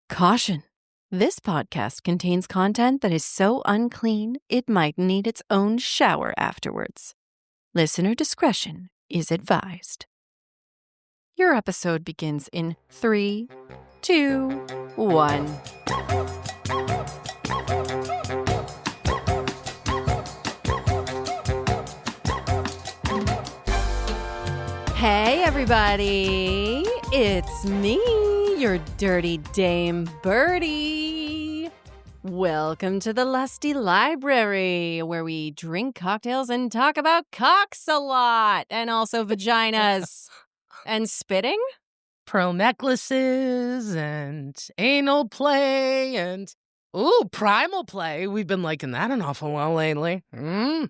Caution. This podcast contains content that is so unclean it might need its own shower afterwards. Listener discretion is advised. Your episode begins in 3, 2, 1. Hey everybody, it's me, your dirty dame Birdie. Welcome to the Lusty Library, where we drink cocktails and talk about cocks a lot, and also vaginas. And spitting? Pearl necklaces and anal play and, primal play. We've been liking that an awful while lately. A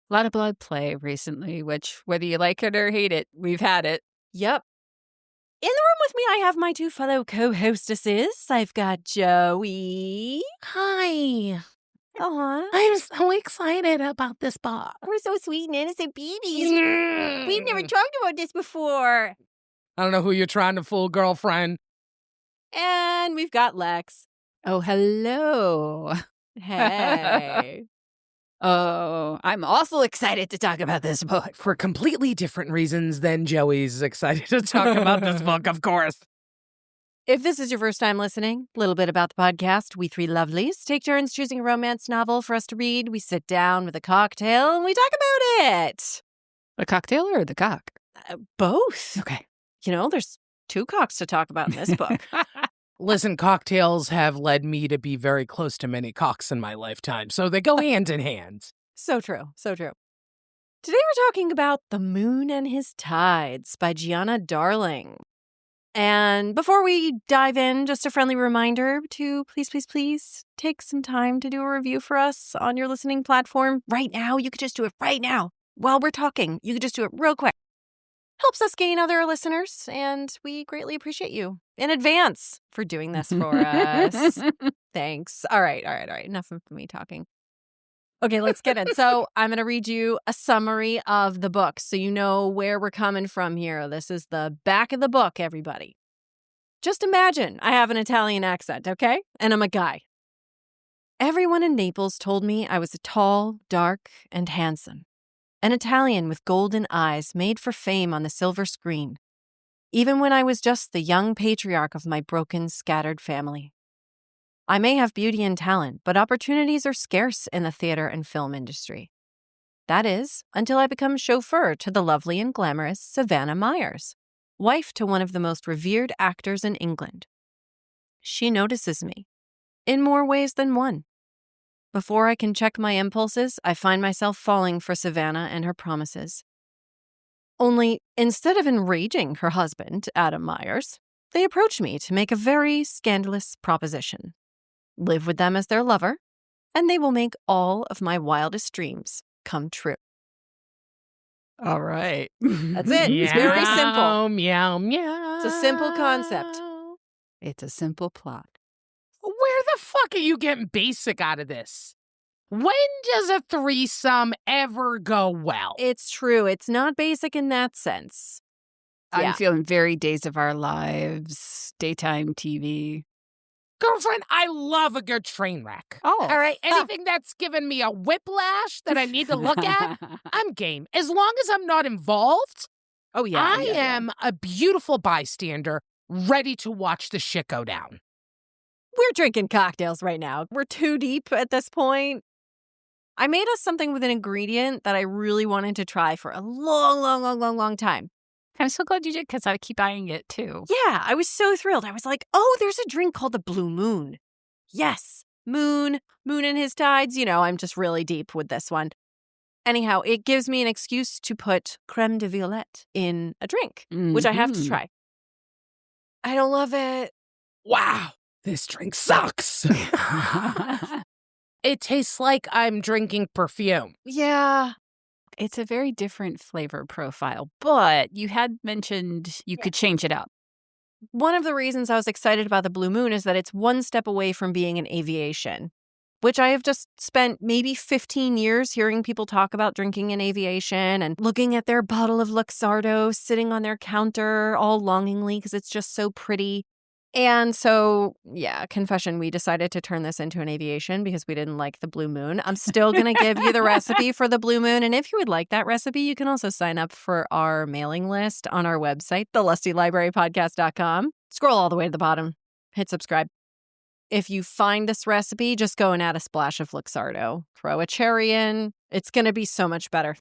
lot of blood play recently, which, whether you like it or hate it, we've had it. Yep. In the room with me, I have my two fellow co-hostesses. I've got Joey. Hi. Aw. I'm so excited about this book. We're so sweet and innocent babies. We've never talked about this before. I don't know who you're trying to fool, girlfriend. And we've got Lex. Oh, hello. Hey. Oh, I'm also excited to talk about this book. For completely different reasons than Joey's excited to talk about this book, of course. If this is your first time listening, a little bit about the podcast. We three lovelies take turns choosing a romance novel for us to read. We sit down with a cocktail and we talk about it. The cocktail or the cock? Both. Okay. You know, there's two cocks to talk about in this book. Listen, cocktails have led me to be very close to many cocks in my lifetime, so they go hand in hand. So true. So true. Today we're talking about The Moon and His Tides by Gianna Darling. And before we dive in, just a friendly reminder to please take some time to do a review for us on your listening platform right now. You could just do it right now while we're talking. You could just do it real quick. Helps us gain other listeners, and we greatly appreciate you in advance for doing this for us. Thanks. All right. Enough of me talking. Okay, let's get in. So I'm going to read you a summary of the book so you know where we're coming from here. This is the back of the book, everybody. Just imagine I have an Italian accent, okay? And I'm a guy. Everyone in Naples told me I was tall, dark, and handsome. An Italian with golden eyes made for fame on the silver screen, even when I was just the young patriarch of my broken, scattered family. I may have beauty and talent, but opportunities are scarce in the theater and film industry. That is, until I become chauffeur to the lovely and glamorous Savannah Myers, wife to one of the most revered actors in England. She notices me, in more ways than one. Before I can check my impulses, I find myself falling for Savannah and her promises. Only, instead of enraging her husband, Adam Myers, they approach me to make a very scandalous proposition. Live with them as their lover, and they will make all of my wildest dreams come true. All right. That's it. It's very simple. Meow, meow. It's a simple concept. It's a simple plot. Where the fuck are you getting basic out of this? When does a threesome ever go well? It's true. It's not basic in that sense. Yeah. I'm feeling very Days of Our Lives, daytime TV. Girlfriend, I love a good train wreck. Oh. All right, anything that's given me a whiplash that I need to look at, I'm game. As long as I'm not involved, Oh, yeah. I am a beautiful bystander ready to watch the shit go down. We're drinking cocktails right now. We're too deep at this point. I made us something with an ingredient that I really wanted to try for a long time. I'm so glad you did, because I keep eyeing it, too. Yeah, I was so thrilled. I was like, oh, there's a drink called the Blue Moon. Yes, Moon and His Tides. You know, I'm just really deep with this one. Anyhow, it gives me an excuse to put creme de violette in a drink, which I have to try. I don't love it. Wow, this drink sucks. It tastes like I'm drinking perfume. Yeah. It's a very different flavor profile, but you had mentioned you could change it up. One of the reasons I was excited about the Blue Moon is that it's one step away from being an aviation, which I have just spent maybe 15 years hearing people talk about drinking in aviation and looking at their bottle of Luxardo sitting on their counter all longingly because it's just so pretty. And so, yeah, confession, we decided to turn this into an aviation because we didn't like the blue moon. I'm still going to give you the recipe for the blue moon. And if you would like that recipe, you can also sign up for our mailing list on our website, thelustylibrarypodcast.com. Scroll all the way to the bottom. Hit subscribe. If you find this recipe, just go and add a splash of Luxardo. Throw a cherry in. It's going to be so much better.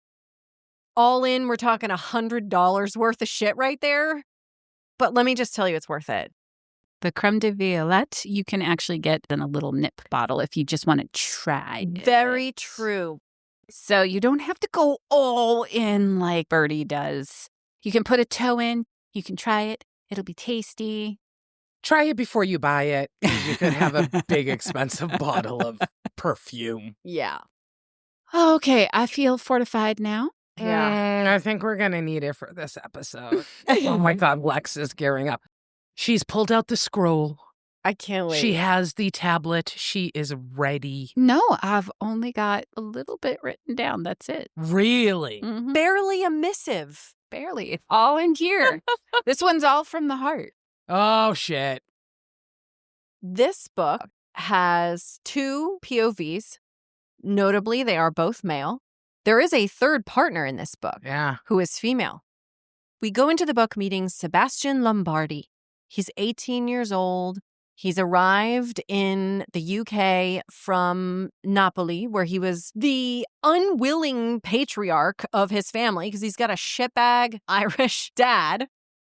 All in, we're talking $100 worth of shit right there. But let me just tell you, it's worth it. The creme de violette you can actually get in a little nip bottle if you just want to try it. Very true. So you don't have to go all in like Birdie does. You can put a toe in. You can try it. It'll be tasty. Try it before you buy it. You could have a big, expensive bottle of perfume. Yeah. Okay, I feel fortified now. Yeah. I think we're going to need it for this episode. Oh my God, Lex is gearing up. She's pulled out the scroll. I can't wait. She has the tablet. She is ready. No, I've only got a little bit written down. That's it. Really? Mhm. Barely a missive. Barely. It's all in here. This one's all from the heart. Oh, shit. This book has 2 POVs. Notably, they are both male. There is a third partner in this book Yeah. who is female. We go into the book meeting Sebastian Lombardi. He's 18 years old. He's arrived in the UK from Napoli, where he was the unwilling patriarch of his family because he's got a shitbag Irish dad.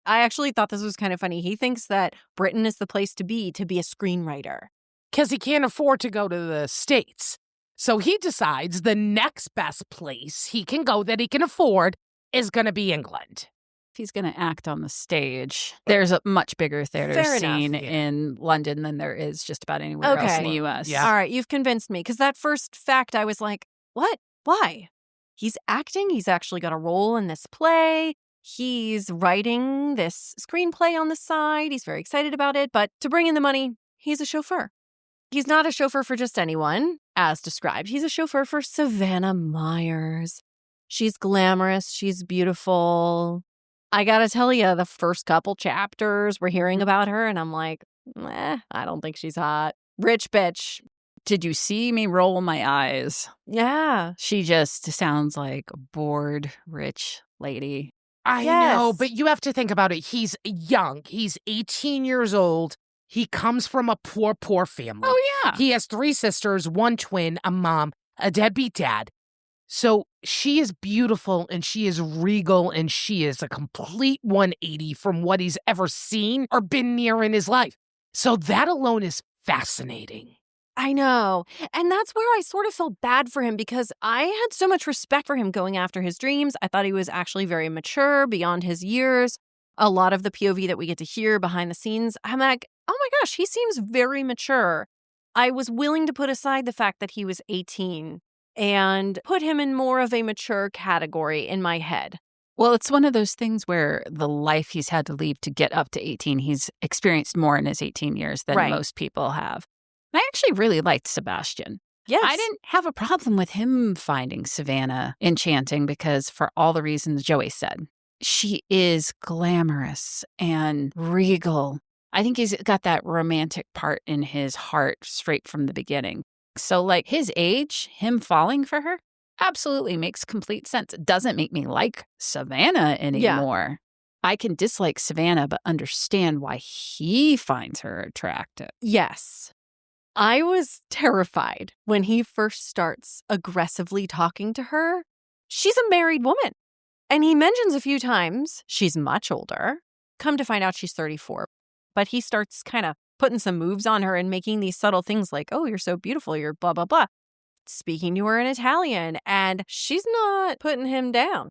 I actually thought this was kind of funny. He thinks that Britain is the place to be a screenwriter. Because he can't afford to go to the States. So he decides the next best place he can go that he can afford is going to be England. If he's going to act on the stage, there's a much bigger theater Fair scene enough, yeah. in London than there is just about anywhere else in the Okay. U.S. Yeah. All right, you've convinced me. Because that first fact, I was like, what? Why? He's acting. He's actually got a role in this play. He's writing this screenplay on the side. He's very excited about it. But to bring in the money, he's a chauffeur. He's not a chauffeur for just anyone, as described. He's a chauffeur for Savannah Myers. She's glamorous. She's beautiful. I gotta tell you, the first couple chapters, we're hearing about her, and I'm like, I don't think she's hot. Rich bitch. Did you see me roll my eyes? Yeah. She just sounds like a bored, rich lady. I Yes. know, but you have to think about it. He's young. He's 18 years old. He comes from a poor, poor family. Oh, yeah. He has 3 sisters, 1 twin, a mom, a deadbeat dad. So she is beautiful and she is regal and she is a complete 180 from what he's ever seen or been near in his life. So that alone is fascinating. I know. And that's where I sort of felt bad for him because I had so much respect for him going after his dreams. I thought he was actually very mature beyond his years. A lot of the POV that we get to hear behind the scenes, I'm like, oh my gosh, he seems very mature. I was willing to put aside the fact that he was 18 and put him in more of a mature category in my head. Well, it's one of those things where the life he's had to lead to get up to 18, he's experienced more in his 18 years than Right. most people have. I actually really liked Sebastian. Yes. I didn't have a problem with him finding Savannah enchanting because for all the reasons Joey said. She is glamorous and regal. I think he's got that romantic part in his heart straight from the beginning. So, like, his age, him falling for her, absolutely makes complete sense. It doesn't make me like Savannah anymore. I can dislike Savannah, but understand why he finds her attractive. Yes. I was terrified when he first starts aggressively talking to her. She's a married woman. And he mentions a few times she's much older. Come to find out she's 34. But he starts kind of putting some moves on her and making these subtle things like, oh, you're so beautiful, you're blah, blah, blah. Speaking to her in Italian. And she's not putting him down.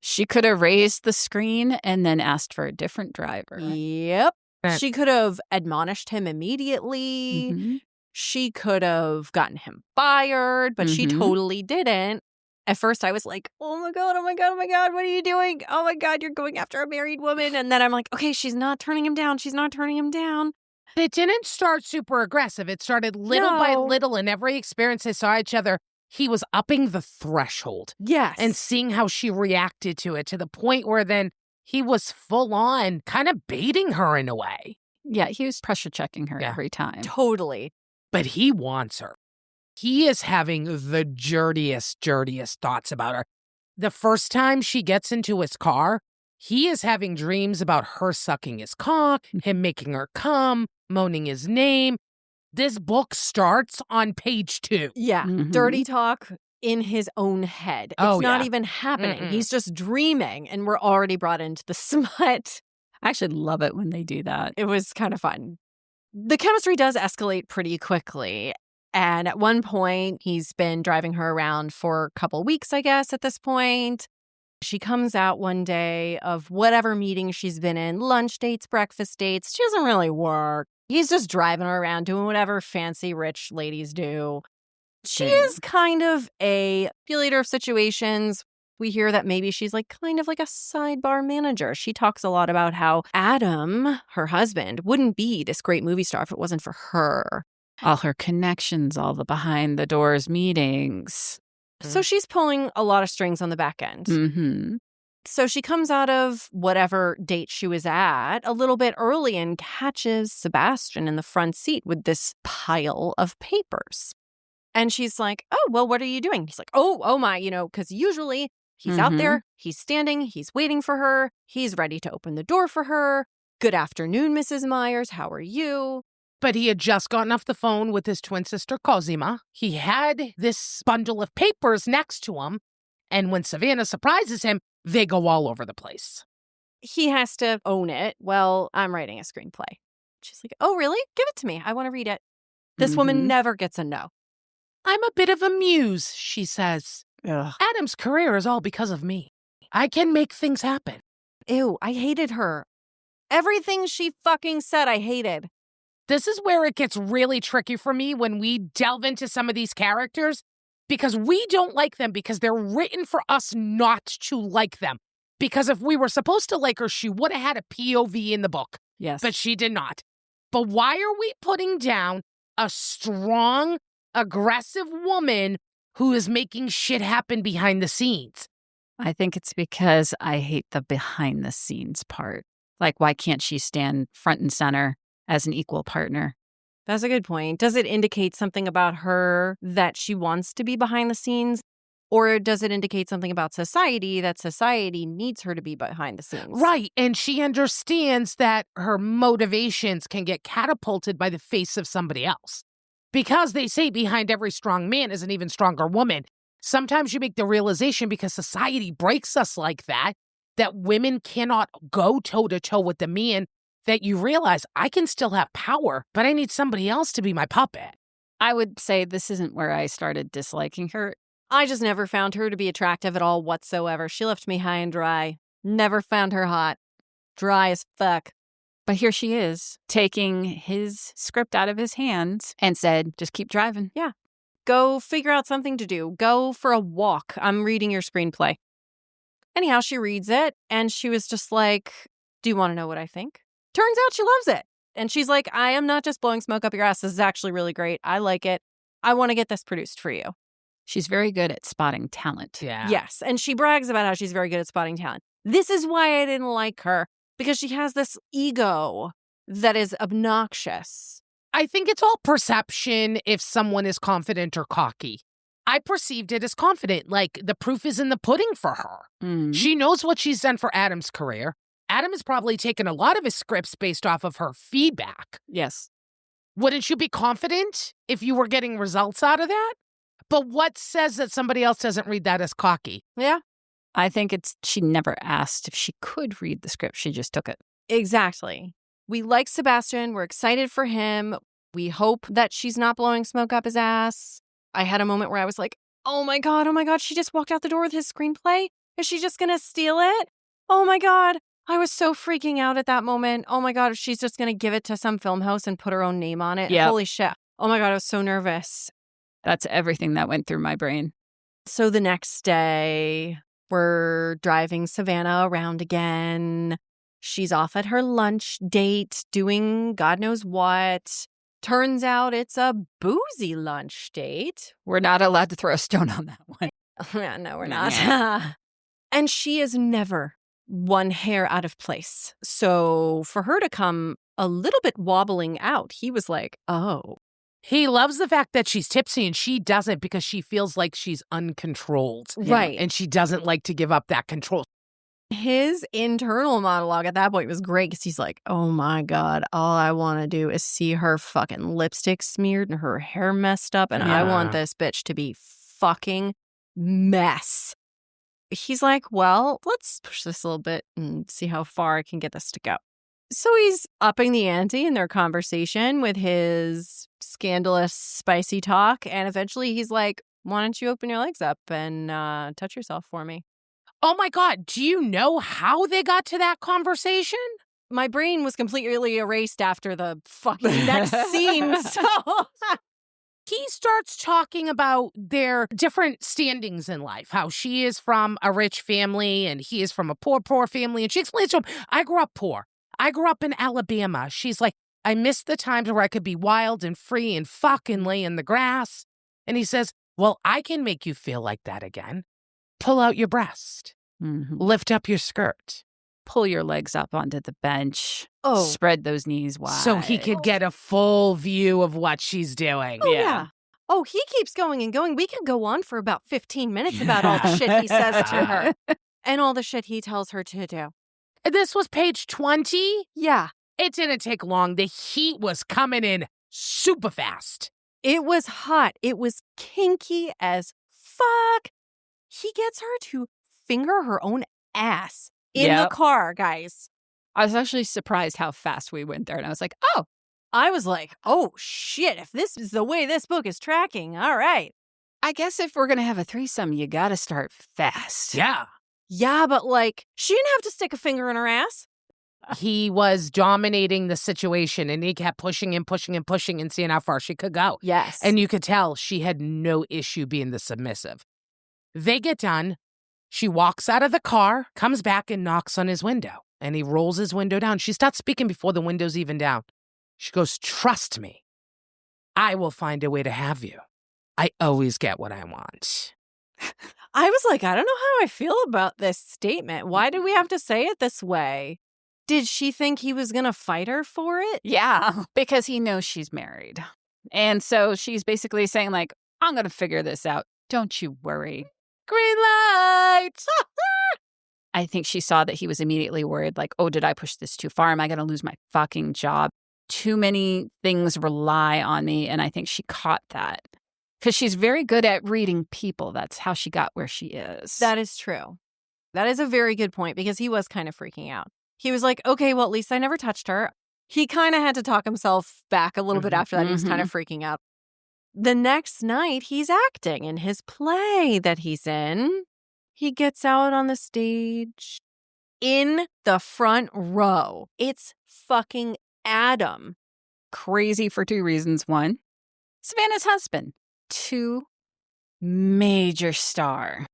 She could have raised the screen and then asked for a different driver. Yep. Right. She could have admonished him immediately. Mhm. She could have gotten him fired, but she Mhm. totally didn't. At first, I was like, oh my God, oh my God, oh my God, what are you doing? Oh my God, you're going after a married woman. And then I'm like, okay, she's not turning him down. She's not turning him down. It didn't start super aggressive. It started little by No. little, and every experience they saw each other, he was upping the threshold Yes. and seeing how she reacted to it to the point where then he was full on kind of baiting her in a way. Yeah, he was pressure checking her Yeah. every time. Totally. But he wants her. He is having the dirtiest thoughts about her. The first time she gets into his car, he is having dreams about her sucking his cock, him making her come, moaning his name. This book starts on page 2. Yeah. Mhm. Dirty talk in his own head. It's Oh, not yeah. even happening. Mm-mm. He's just dreaming, and we're already brought into the smut. I actually love it when they do that. It was kind of fun. The chemistry does escalate pretty quickly. And at one point, he's been driving her around for a couple weeks, I guess, at this point. She comes out one day of whatever meeting she's been in, lunch dates, breakfast dates. She doesn't really work. He's just driving her around doing whatever fancy rich ladies do. She is kind of a manipulator of situations. We hear that maybe she's kind of like a sidebar manager. She talks a lot about how Adam, her husband, wouldn't be this great movie star if it wasn't for her. All her connections, all the behind the doors meetings. So she's pulling a lot of strings on the back end. Mm-hmm. So she comes out of whatever date she was at a little bit early and catches Sebastian in the front seat with this pile of papers. And she's like, oh, well, what are you doing? He's like, oh my, because usually he's out there, he's standing, he's waiting for her, he's ready to open the door for her. Good afternoon, Mrs. Myers. How are you? But he had just gotten off the phone with his twin sister, Cosima. He had this bundle of papers next to him. And when Savannah surprises him, they go all over the place. He has to own it. Well, I'm writing a screenplay. She's like, oh, really? Give it to me. I want to read it. This woman never gets a no. I'm a bit of a muse, she says. Ugh. Adam's career is all because of me. I can make things happen. Ew, I hated her. Everything she fucking said, I hated. This is where it gets really tricky for me when we delve into some of these characters, because we don't like them because they're written for us not to like them. Because if we were supposed to like her, she would have had a POV in the book. Yes. But she did not. But why are we putting down a strong, aggressive woman who is making shit happen behind the scenes? I think it's because I hate the behind the scenes part. Why can't she stand front and center as an equal partner? That's a good point. Does it indicate something about her that she wants to be behind the scenes? Or does it indicate something about society that society needs her to be behind the scenes? Right. And she understands that her motivations can get catapulted by the face of somebody else. Because they say behind every strong man is an even stronger woman. Sometimes you make the realization, because society breaks us like that women cannot go toe-to-toe with the man, that you realize I can still have power, but I need somebody else to be my puppet. I would say this isn't where I started disliking her. I just never found her to be attractive at all whatsoever. She left me high and dry. Never found her hot. Dry as fuck. But here she is, taking his script out of his hands and said, just keep driving. Yeah. Go figure out something to do. Go for a walk. I'm reading your screenplay. Anyhow, she reads it, and she was just like, do you want to know what I think? Turns out she loves it. And she's like, I am not just blowing smoke up your ass. This is actually really great. I like it. I want to get this produced for you. She's very good at spotting talent. Yeah. Yes. And she brags about how she's very good at spotting talent. This is why I didn't like her, because she has this ego that is obnoxious. I think it's all perception if someone is confident or cocky. I perceived it as confident, like the proof is in the pudding for her. Mm. She knows what she's done for Adam's career. Adam has probably taken a lot of his scripts based off of her feedback. Yes. Wouldn't you be confident if you were getting results out of that? But what says that somebody else doesn't read that as cocky? Yeah, I think she never asked if she could read the script. She just took it. exactly. We like Sebastian. We're excited for him. We hope that she's not blowing smoke up his ass. I had a moment where I was like, oh my God, she just walked out the door with his screenplay. Is she just going to steal it? Oh my God. I was so freaking out at that moment. Oh my God, she's just going to give it to some film house and put her own name on it. Yep. Holy shit. Oh my God, I was so nervous. That's everything that went through my brain. So the next day, we're driving Savannah around again. She's off at her lunch date doing God knows what. Turns out it's a boozy lunch date. We're not allowed to throw a stone on that one. No, we're not. And she is never one hair out of place. So for her to come a little bit wobbling out, he was like, oh. He loves the fact that she's tipsy and she doesn't because she feels like she's uncontrolled. Right. And she doesn't like to give up that control. His internal monologue at that point was great because he's like, oh my God, all I want to do is see her fucking lipstick smeared and her hair messed up. And I want this bitch to be fucking mess. He's like, well, let's push this a little bit and see how far I can get this to go. So he's upping the ante in their conversation with his scandalous, spicy talk. And eventually he's like, why don't you open your legs up and touch yourself for me? Oh my God, do you know how they got to that conversation? My brain was completely erased after the fucking next scene. So he starts talking about their different standings in life, how she is from a rich family and he is from a poor family. And she explains to him, I grew up poor. I grew up in Alabama. She's like, I miss the times where I could be wild and free and fuck and lay in the grass. And he says, well, I can make you feel like that again. Pull out your breast. Mm-hmm. Lift up your skirt. Pull your legs up onto the bench. Oh. Spread those knees wide. So he could get a full view of what she's doing. Oh, yeah. Oh, he keeps going and going. We could go on for about 15 minutes about all the shit he says to her and all the shit he tells her to do. This was page 20? Yeah. It didn't take long. The heat was coming in super fast. It was hot. It was kinky as fuck. He gets her to finger her own ass in the car, guys. I was actually surprised how fast we went there. And I was like, oh. I was like, oh, shit. If this is the way this book is tracking, all right. I guess if we're going to have a threesome, you got to start fast. Yeah. Yeah, but like, she didn't have to stick a finger in her ass. He was dominating the situation and he kept pushing and seeing how far she could go. Yes. And you could tell she had no issue being the submissive. They get done. She walks out of the car, comes back and knocks on his window. And he rolls his window down. She starts speaking before the window's even down. She goes, trust me. I will find a way to have you. I always get what I want. I was like, I don't know how I feel about this statement. Why did we have to say it this way? Did she think he was going to fight her for it? Yeah, because he knows she's married. And so she's basically saying, like, I'm going to figure this out. Don't you worry. Green light! I think she saw that he was immediately worried, like, oh, did I push this too far? Am I going to lose my fucking job? Too many things rely on me. And I think she caught that. Because she's very good at reading people. That's how she got where she is. That is true. That is a very good point because he was kind of freaking out. He was like, okay, well, at least I never touched her. He kind of had to talk himself back a little bit after that. He was kind of freaking out. The next night, he's acting in his play that he's in. He gets out on the stage in the front row. It's fucking Adam. Crazy for two reasons. One, Savannah's husband. Two, major star.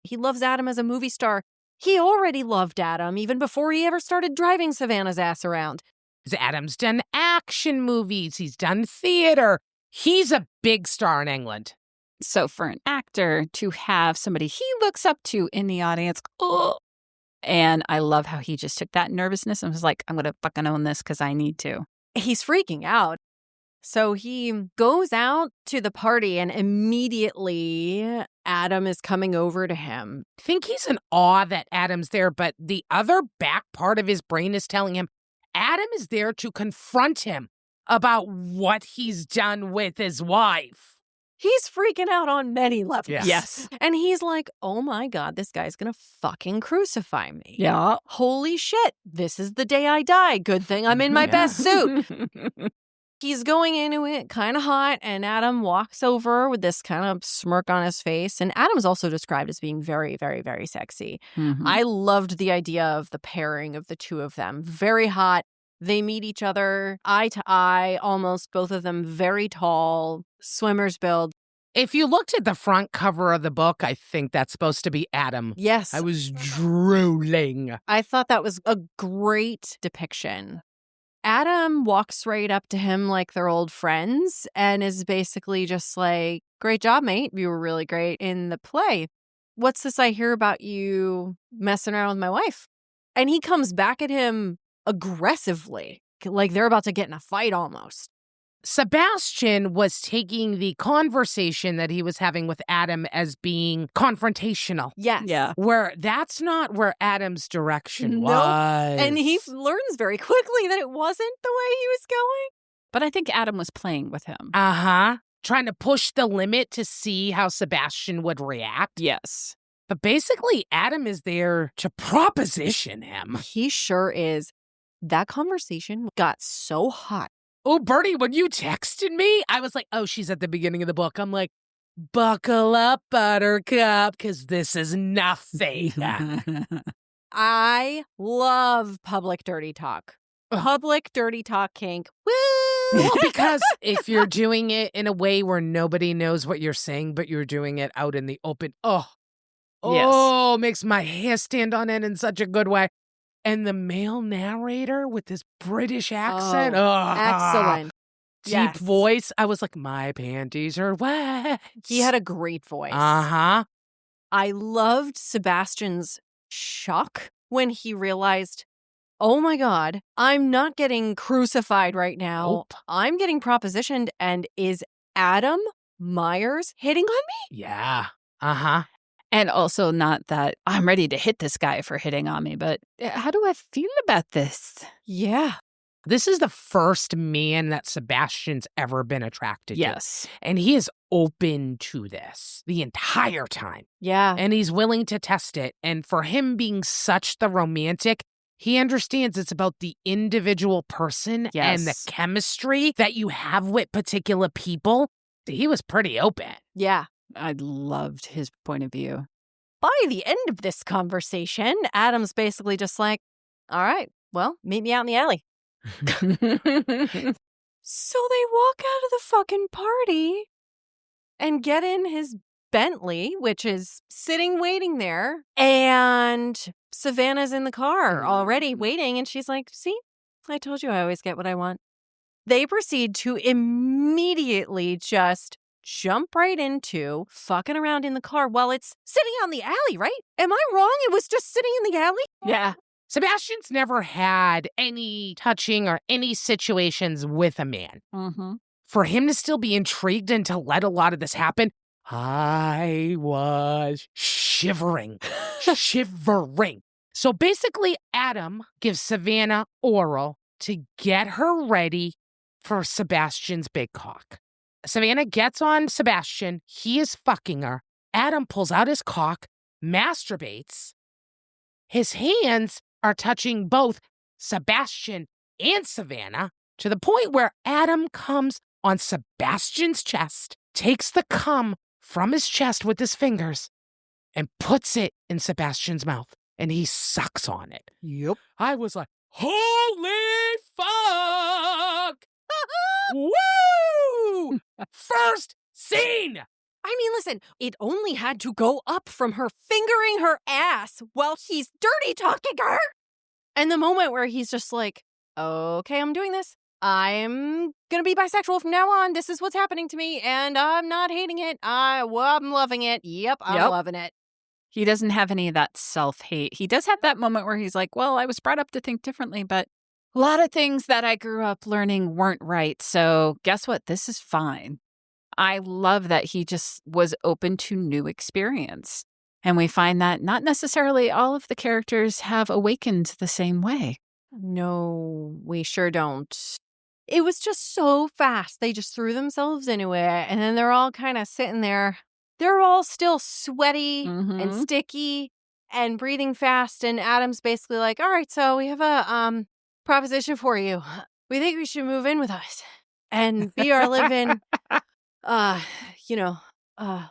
He loves Adam as a movie star. He already loved Adam even before he ever started driving Savannah's ass around. Adam's done action movies. He's done theater. He's a big star in England. So for an actor to have somebody he looks up to in the audience, oh, and I love how he just took that nervousness and was like, I'm going to fucking own this because I need to. He's freaking out. So he goes out to the party and immediately Adam is coming over to him. I think he's in awe that Adam's there, but the other back part of his brain is telling him Adam is there to confront him about what he's done with his wife. He's freaking out on many levels. Yes. And he's like, oh my God, this guy's going to fucking crucify me. Yeah. Holy shit. This is the day I die. Good thing I'm in my best suit. He's going into it kind of hot, and Adam walks over with this kind of smirk on his face. And Adam's also described as being very, very, very sexy. Mm-hmm. I loved the idea of the pairing of the two of them. Very hot. They meet each other eye to eye, almost both of them very tall, swimmer's build. If you looked at the front cover of the book, I think that's supposed to be Adam. Yes. I was drooling. I thought that was a great depiction. Adam walks right up to him like they're old friends and is basically just like, great job, mate. You were really great in the play. What's this I hear about you messing around with my wife? And he comes back at him aggressively, like they're about to get in a fight almost. Sebastian was taking the conversation that he was having with Adam as being confrontational. Yes. Yeah. Where that's not where Adam's direction Nope. was. And he learns very quickly that it wasn't the way he was going. But I think Adam was playing with him. Uh-huh. Trying to push the limit to see how Sebastian would react. Yes. But basically, Adam is there to proposition him. He sure is. That conversation got so hot. Oh, Birdie, when you texted me, I was like, oh, she's at the beginning of the book. I'm like, buckle up, Buttercup, because this is nothing. I love public dirty talk. Public dirty talk kink. Woo! Well, because if you're doing it in a way where nobody knows what you're saying, but you're doing it out in the open, makes my hair stand on end in such a good way. And the male narrator with this British accent. Excellent. Deep voice. I was like, my panties are wet. He had a great voice. Uh-huh. I loved Sebastian's shock when he realized, oh my God, I'm not getting crucified right now. Nope. I'm getting propositioned. And is Adam Myers hitting on me? Yeah. Uh-huh. And also not that I'm ready to hit this guy for hitting on me, but how do I feel about this? Yeah. This is the first man that Sebastian's ever been attracted to. Yes. And he is open to this the entire time. Yeah. And he's willing to test it. And for him being such the romantic, he understands it's about the individual person and the chemistry that you have with particular people. He was pretty open. Yeah. I loved his point of view. By the end of this conversation, Adam's basically just like, all right, well, meet me out in the alley. So they walk out of the fucking party and get in his Bentley, which is sitting waiting there. And Savannah's in the car already waiting. And she's like, see, I told you I always get what I want. They proceed to immediately just jump right into fucking around in the car while it's sitting on the alley, right? Am I wrong? It was just sitting in the alley? Yeah. Sebastian's never had any touching or any situations with a man. Mm-hmm. For him to still be intrigued and to let a lot of this happen, I was shivering. So basically, Adam gives Savannah oral to get her ready for Sebastian's big cock. Savannah gets on Sebastian. He is fucking her. Adam pulls out his cock, masturbates. His hands are touching both Sebastian and Savannah to the point where Adam comes on Sebastian's chest, takes the cum from his chest with his fingers, and puts it in Sebastian's mouth, and he sucks on it. Yep. I was like, holy fuck! Woo! First scene! I mean, listen, it only had to go up from her fingering her ass while he's dirty talking her. And the moment where he's just like, okay, I'm doing this. I'm going to be bisexual from now on. This is what's happening to me, and I'm not hating it. I'm loving it. Yep, I'm loving it. He doesn't have any of that self-hate. He does have that moment where he's like, well, I was brought up to think differently, but a lot of things that I grew up learning weren't right. So guess what? This is fine. I love that he just was open to new experience. And we find that not necessarily all of the characters have awakened the same way. No, we sure don't. It was just so fast. They just threw themselves into it. And then they're all kind of sitting there. They're all still sweaty and sticky and breathing fast. And Adam's basically like, all right, so we have a proposition for you. We think we should move in with us and be our live-in,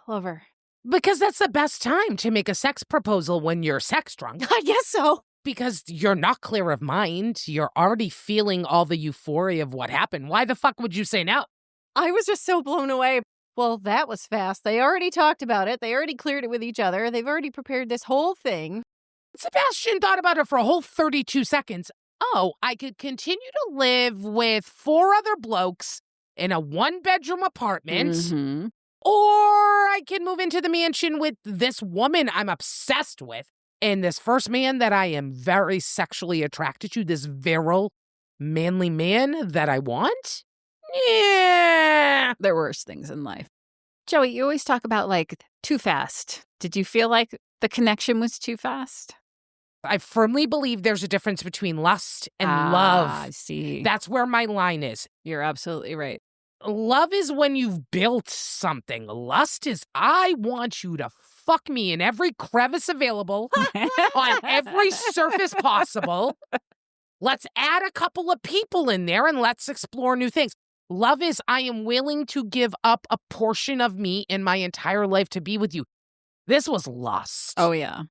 lover. Because that's the best time to make a sex proposal when you're sex drunk. I guess so. Because you're not clear of mind. You're already feeling all the euphoria of what happened. Why the fuck would you say no? I was just so blown away. Well, that was fast. They already talked about it. They already cleared it with each other. They've already prepared this whole thing. Sebastian thought about it for a whole 32 seconds. Oh, I could continue to live with 4 other blokes in a 1-bedroom apartment. Mm-hmm. Or I can move into the mansion with this woman I'm obsessed with. And this first man that I am very sexually attracted to, this virile, manly man that I want, yeah. There are worse things in life. Joey, you always talk about, like, too fast. Did you feel like the connection was too fast? I firmly believe there's a difference between lust and I love. see. That's where my line is. You're absolutely right. Love is when you've built something. Lust is, I want you to fuck me in every crevice available, on every surface possible. Let's add a couple of people in there and let's explore new things. Love is, I am willing to give up a portion of me in my entire life to be with you. This was lust. Oh, yeah.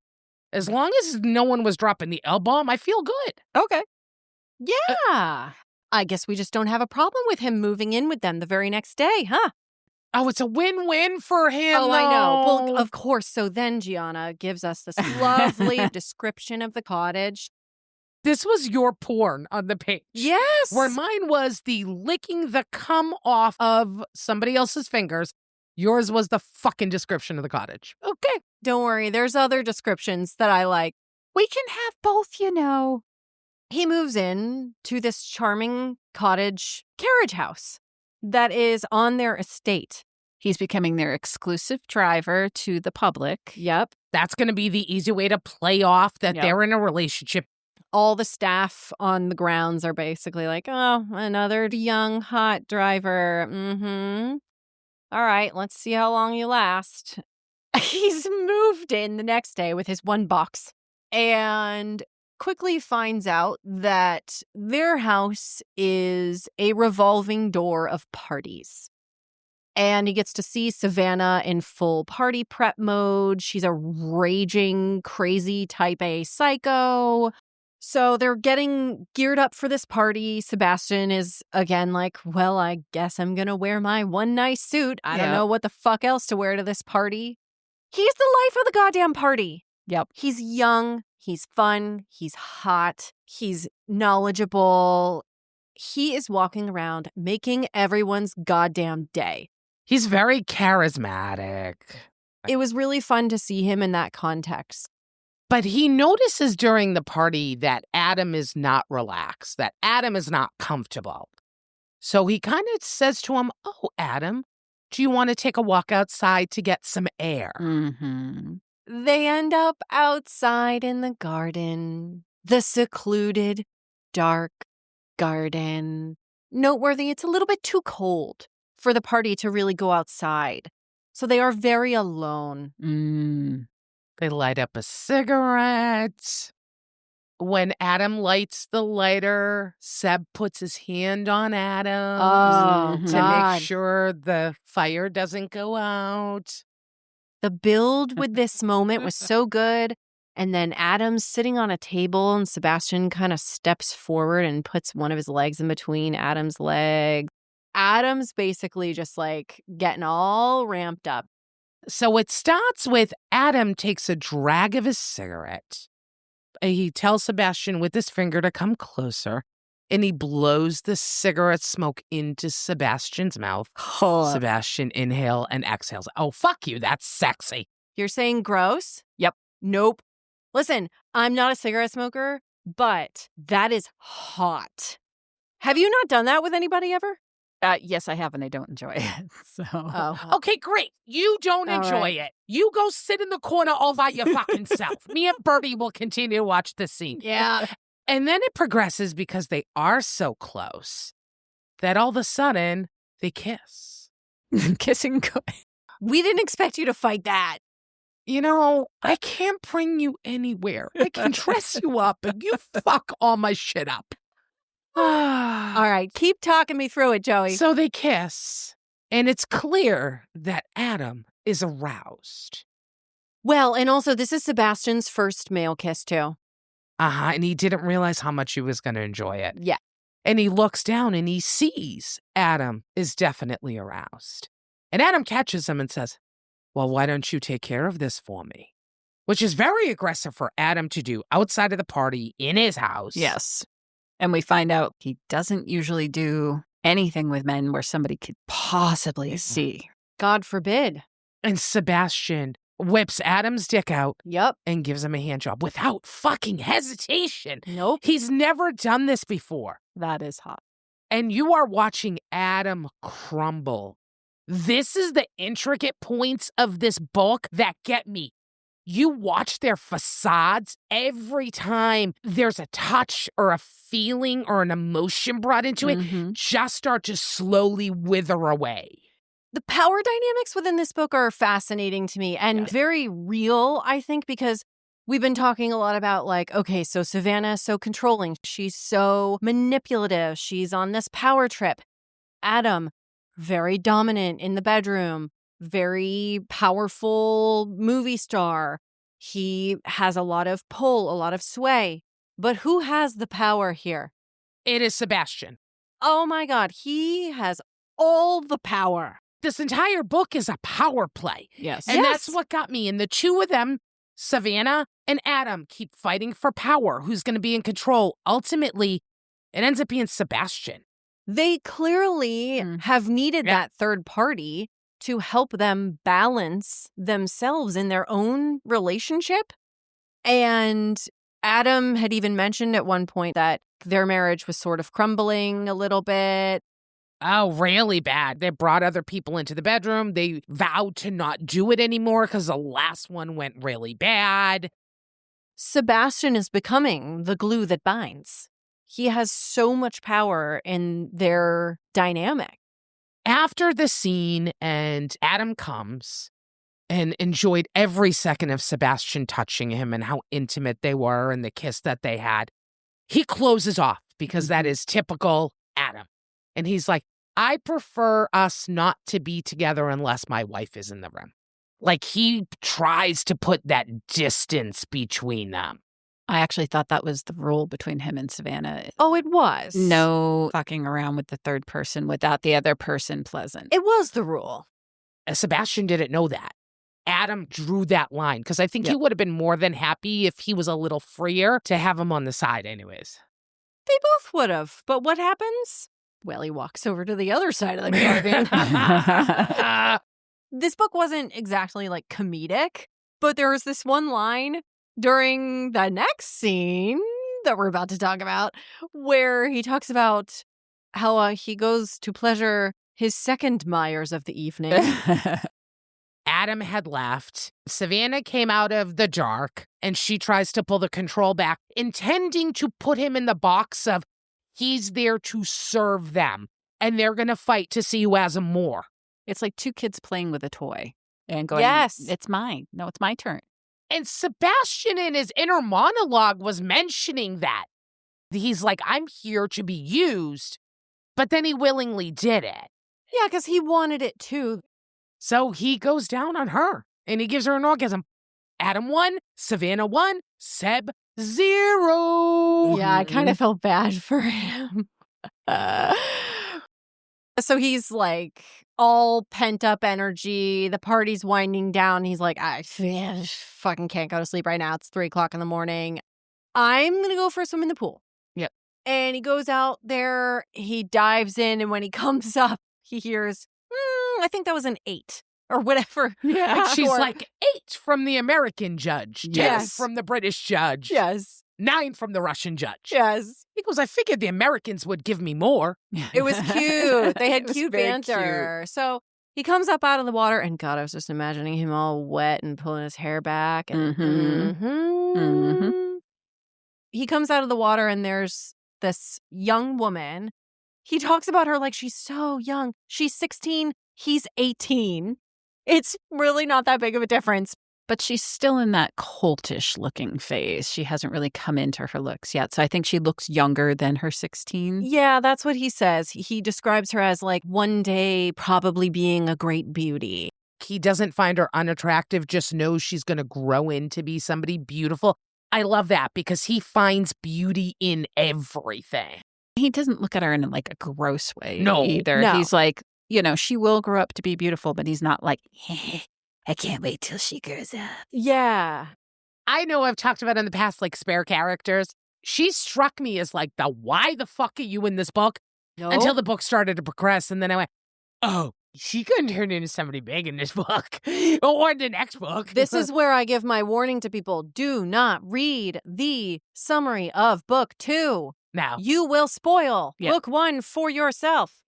As long as no one was dropping the L-bomb, I feel good. Okay. Yeah. I guess we just don't have a problem with him moving in with them the very next day, huh? Oh, it's a win-win for him, Oh, I know. though. Well, of course. So then Gianna gives us this lovely description of the cottage. This was your porn on the page. Yes. Where mine was the licking the cum off of somebody else's fingers. Yours was the fucking description of the cottage. Okay. Don't worry. There's other descriptions that I like. We can have both, you know. He moves in to this charming cottage carriage house that is on their estate. He's becoming their exclusive driver to the public. Yep. That's going to be the easy way to play off that Yep. they're in a relationship. All the staff on the grounds are basically like, oh, another young, hot driver. Mm-hmm. All right, let's see how long you last. He's moved in the next day with his one box and quickly finds out that their house is a revolving door of parties. And he gets to see Savannah in full party prep mode. She's a raging, crazy type A psycho. So they're getting geared up for this party. Sebastian is, again, like, well, I guess I'm going to wear my one nice suit. I don't know what the fuck else to wear to this party. He's the life of the goddamn party. Yep. He's young. He's fun. He's hot. He's knowledgeable. He is walking around making everyone's goddamn day. He's very charismatic. It was really fun to see him in that context. But he notices during the party that Adam is not relaxed, that Adam is not comfortable. So he kind of says to him, oh, Adam, do you want to take a walk outside to get some air? Mm-hmm. They end up outside in the garden, the secluded, dark garden. Noteworthy, it's a little bit too cold for the party to really go outside. So they are very alone. They light up a cigarette. When Adam lights the lighter, Seb puts his hand on Adam Oh, to God. make sure the fire doesn't go out. The build with this moment was so good. And then Adam's sitting on a table and Sebastian kind of steps forward and puts one of his legs in between Adam's legs. Adam's basically just like getting all ramped up. So it starts with Adam takes a drag of his cigarette. He tells Sebastian with his finger to come closer, and he blows the cigarette smoke into Sebastian's mouth. Sebastian inhales and exhales. Oh, fuck you. That's sexy. You're saying gross? Yep. Nope. Listen, I'm not a cigarette smoker, but that is hot. Have you not done that with anybody ever? Yes, I have, and I don't enjoy it. So, Okay, great. You don't All enjoy right. it. You go sit in the corner all by your fucking self. Me and Birdie will continue to watch this scene. Yeah. And then it progresses because they are so close that all of a sudden they kiss. kissing good. We didn't expect you to fight that. You know, I can't bring you anywhere. I can dress you up and you fuck all my shit up. All right, keep talking me through it, Joey. So they kiss, and it's clear that Adam is aroused. Well, and also this is Sebastian's first male kiss too. And he didn't realize how much he was going to enjoy it. Yeah. And he looks down and he sees Adam is definitely aroused. And Adam catches him and says, well, why don't you take care of this for me? Which is very aggressive for Adam to do outside of the party in his house. Yes. And we find out he doesn't usually do anything with men where somebody could possibly see. God forbid. And Sebastian whips Adam's dick out Yep. and gives him a hand job without fucking hesitation. Nope. He's never done this before. That is hot. And you are watching Adam crumble. This is the intricate points of this book that get me. You watch their facades every time there's a touch or a feeling or an emotion brought into it, just start to slowly wither away. The power dynamics within this book are fascinating to me and very real, I think, because we've been talking a lot about like, okay, so Savannah is so controlling. She's so manipulative. She's on this power trip. Adam, very dominant in the bedroom, very powerful movie star. He has a lot of pull, a lot of sway. But who has the power here? It is Sebastian. Oh my God, he has all the power. This entire book is a power play. Yes. And that's what got me. And the two of them, Savannah and Adam, keep fighting for power. Who's going to be in control? Ultimately, it ends up being Sebastian. They clearly have needed that third party to help them balance themselves in their own relationship. And Adam had even mentioned at one point that their marriage was sort of crumbling a little bit. Oh, really bad. They brought other people into the bedroom. They vowed to not do it anymore because the last one went really bad. Sebastian is becoming the glue that binds. He has so much power in their dynamic. After the scene and Adam comes and enjoyed every second of Sebastian touching him and how intimate they were and the kiss that they had, he closes off because that is typical Adam. And he's like, I prefer us not to be together unless my wife is in the room. Like he tries to put that distance between them. I actually thought that was the rule between him and Savannah. Oh, it was. No fucking around with the third person without the other person pleasant. It was the rule. Sebastian didn't know that. Adam drew that line because I think he would have been more than happy if he was a little freer to have him on the side anyways. They both would have. But what happens? Well, he walks over to the other side of the garden. This book wasn't exactly like comedic, but there was this one line during the next scene that we're about to talk about where he talks about how he goes to pleasure his second Myers of the evening. Adam had left. Savannah came out of the dark and she tries to pull the control back, intending to put him in the box of he's there to serve them and they're going to fight to see who has him more. It's like two kids playing with a toy and going, yes, it's mine. No, it's my turn. And Sebastian in his inner monologue was mentioning that. He's like, I'm here to be used, but then he willingly did it. Yeah, because he wanted it too. So he goes down on her and he gives her an orgasm. Adam 1, Savannah 1, Seb 0. Yeah, I kind of felt bad for him. So he's like all pent up energy. The party's winding down. He's like, I fucking can't go to sleep right now. It's 3:00 in the morning. I'm going to go for a swim in the pool. Yep. And he goes out there. He dives in. And when he comes up, he hears, I think that was an 8 or whatever. Yeah. She's like 8 from the American judge. 10 Yes. from the British judge. Yes. 9 from the Russian judge. Yes. He goes, I figured the Americans would give me more. It was cute. They had It was cute very banter. So he comes up out of the water, and God, I was just imagining him all wet and pulling his hair back. And he comes out of the water, and there's this young woman. He talks about her like she's so young. She's 16. He's 18. It's really not that big of a difference. But she's still in that coltish looking phase. She hasn't really come into her looks yet. So I think she looks younger than her 16. Yeah, that's what he says. He describes her as like one day probably being a great beauty. He doesn't find her unattractive, just knows she's going to grow into be somebody beautiful. I love that because he finds beauty in everything. He doesn't look at her in like a gross way No. either. No. He's like, she will grow up to be beautiful, but he's not like, I can't wait till she grows up. Yeah. I know I've talked about in the past, like spare characters. She struck me as like the why the fuck are you in this book? Nope. Until the book started to progress. And then I went, oh, She couldn't turn into somebody big in this book or the next book. This is where I give my warning to people. Do not read the summary of book 2. No. You will spoil Yeah. book 1 for yourself.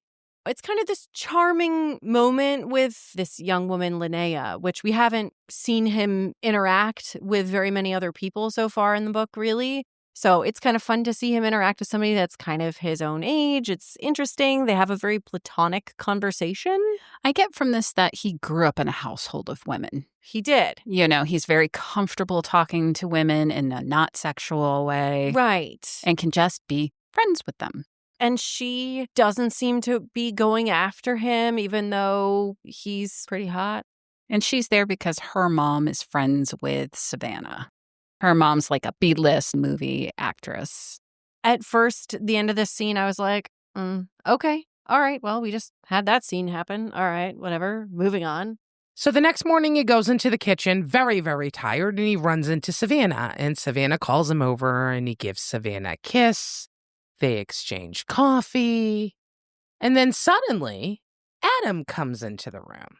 It's kind of this charming moment with this young woman, Linnea, which we haven't seen him interact with very many other people so far in the book, really. So it's kind of fun to see him interact with somebody that's kind of his own age. It's interesting. They have a very platonic conversation. I get from this that he grew up in a household of women. He did. You know, he's very comfortable talking to women in a not sexual way. Right. And can just be friends with them. And she doesn't seem to be going after him, even though he's pretty hot. And she's there because her mom is friends with Savannah. Her mom's like a B-list movie actress. At first, the end of this scene, I was like, okay, all right, well, we just had that scene happen. All right, whatever, moving on. So the next morning, he goes into the kitchen, very, very tired, and he runs into Savannah. And Savannah calls him over, and he gives Savannah a kiss. They exchange coffee. And then suddenly, Adam comes into the room.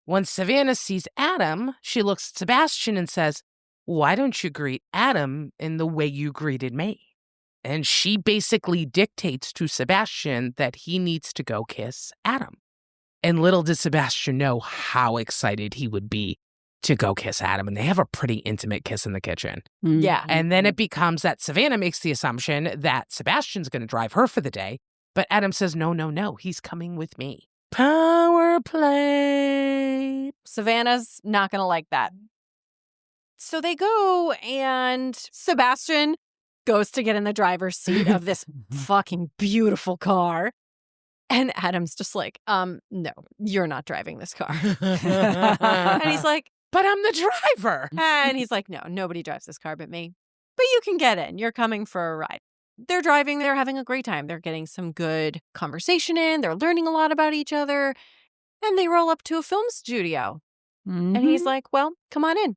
When Savannah sees Adam, she looks at Sebastian and says, "Why don't you greet Adam in the way you greeted me?" And she basically dictates to Sebastian that he needs to go kiss Adam. And little did Sebastian know how excited he would be to go kiss Adam. And they have a pretty intimate kiss in the kitchen. Yeah. And then it becomes that Savannah makes the assumption that Sebastian's going to drive her for the day. But Adam says, no, he's coming with me. Power play. Savannah's not going to like that. So they go, and Sebastian goes to get in the driver's seat of this fucking beautiful car. And Adam's just like, no, you're not driving this car. And he's like, but I'm the driver. And he's like, no, nobody drives this car but me. But you can get in. You're coming for a ride. They're driving. They're having a great time. They're getting some good conversation in. They're learning a lot about each other. And they roll up to a film studio. Mm-hmm. And he's like, well, come on in.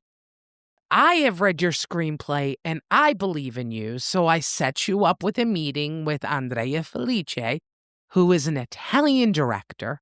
I have read your screenplay and I believe in you. So I set you up with a meeting with Andrea Felice, who is an Italian director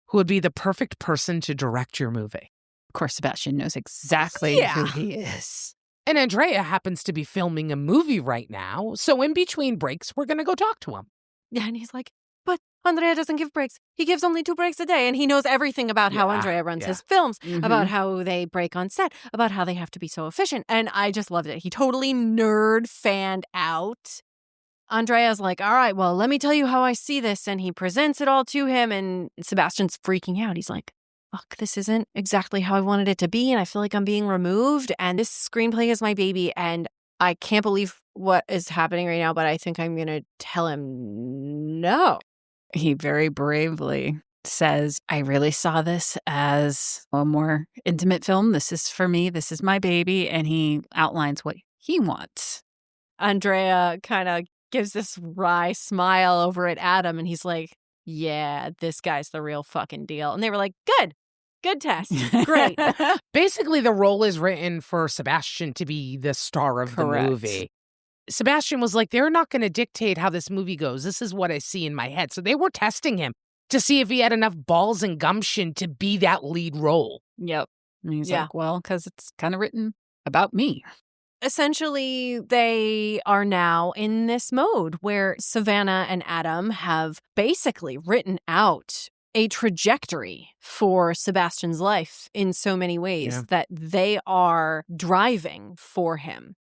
who would be the perfect person to direct your movie. Of course, Sebastian knows exactly who he is. And Andrea happens to be filming a movie right now. So in between breaks, we're going to go talk to him. Yeah, and he's like, but Andrea doesn't give breaks. He gives only 2 breaks a day. And he knows everything about how Andrea runs his films, about how they break on set, about how they have to be so efficient. And I just loved it. He totally nerd fanned out. Andrea's like, all right, well, let me tell you how I see this. And he presents it all to him. And Sebastian's freaking out. He's like, fuck, this isn't exactly how I wanted it to be. And I feel like I'm being removed. And this screenplay is my baby. And I can't believe what is happening right now. But I think I'm going to tell him no. He very bravely says, I really saw this as a more intimate film. This is for me. This is my baby. And he outlines what he wants. Andrea kind of gives this wry smile over at Adam. And he's like, yeah, this guy's the real fucking deal. And they were like, good test. Great. Basically, the role is written for Sebastian to be the star of the movie. Sebastian was like, they're not going to dictate how this movie goes. This is what I see in my head. So they were testing him to see if he had enough balls and gumption to be that lead role. Yep. And he's like, well, because it's kind of written about me. Essentially, they are now in this mode where Savannah and Adam have basically written out a trajectory for Sebastian's life in so many ways that they are driving for him.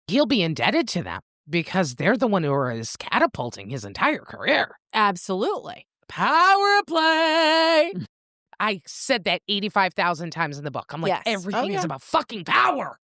He'll be indebted to them because they're the one who is catapulting his entire career. Absolutely. Power play. I said that 85,000 times in the book. I'm like, everything is about fucking power.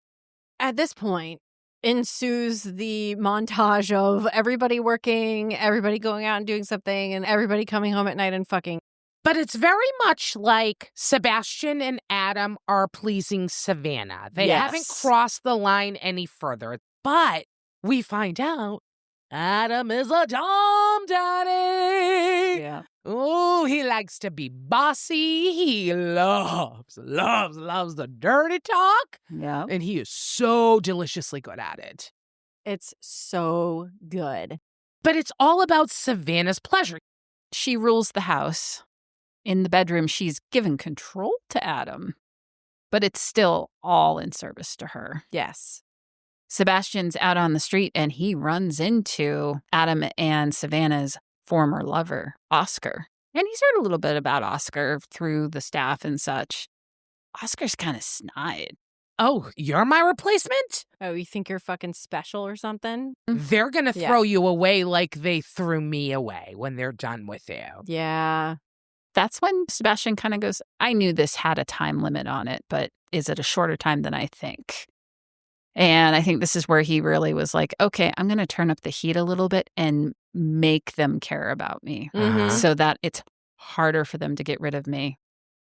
At this point, ensues the montage of everybody working, everybody going out and doing something, and everybody coming home at night and fucking. But it's very much like Sebastian and Adam are pleasing Savannah. They haven't crossed the line any further. But we find out Adam is a dumb daddy. Yeah. Oh, he likes to be bossy. He loves the dirty talk. Yeah. And he is so deliciously good at it. It's so good. But it's all about Savannah's pleasure. She rules the house. In the bedroom, she's given control to Adam, but it's still all in service to her. Yes. Sebastian's out on the street and he runs into Adam and Savannah's former lover, Oscar. And he's heard a little bit about Oscar through the staff and such. Oscar's kind of snide. Oh, you're my replacement? Oh, you think you're fucking special or something? They're going to Yeah. throw you away like they threw me away when they're done with you. Yeah. That's when Sebastian kind of goes, I knew this had a time limit on it, but is it a shorter time than I think? And I think this is where he really was like, okay, I'm going to turn up the heat a little bit and make them care about me Mhm. so that it's harder for them to get rid of me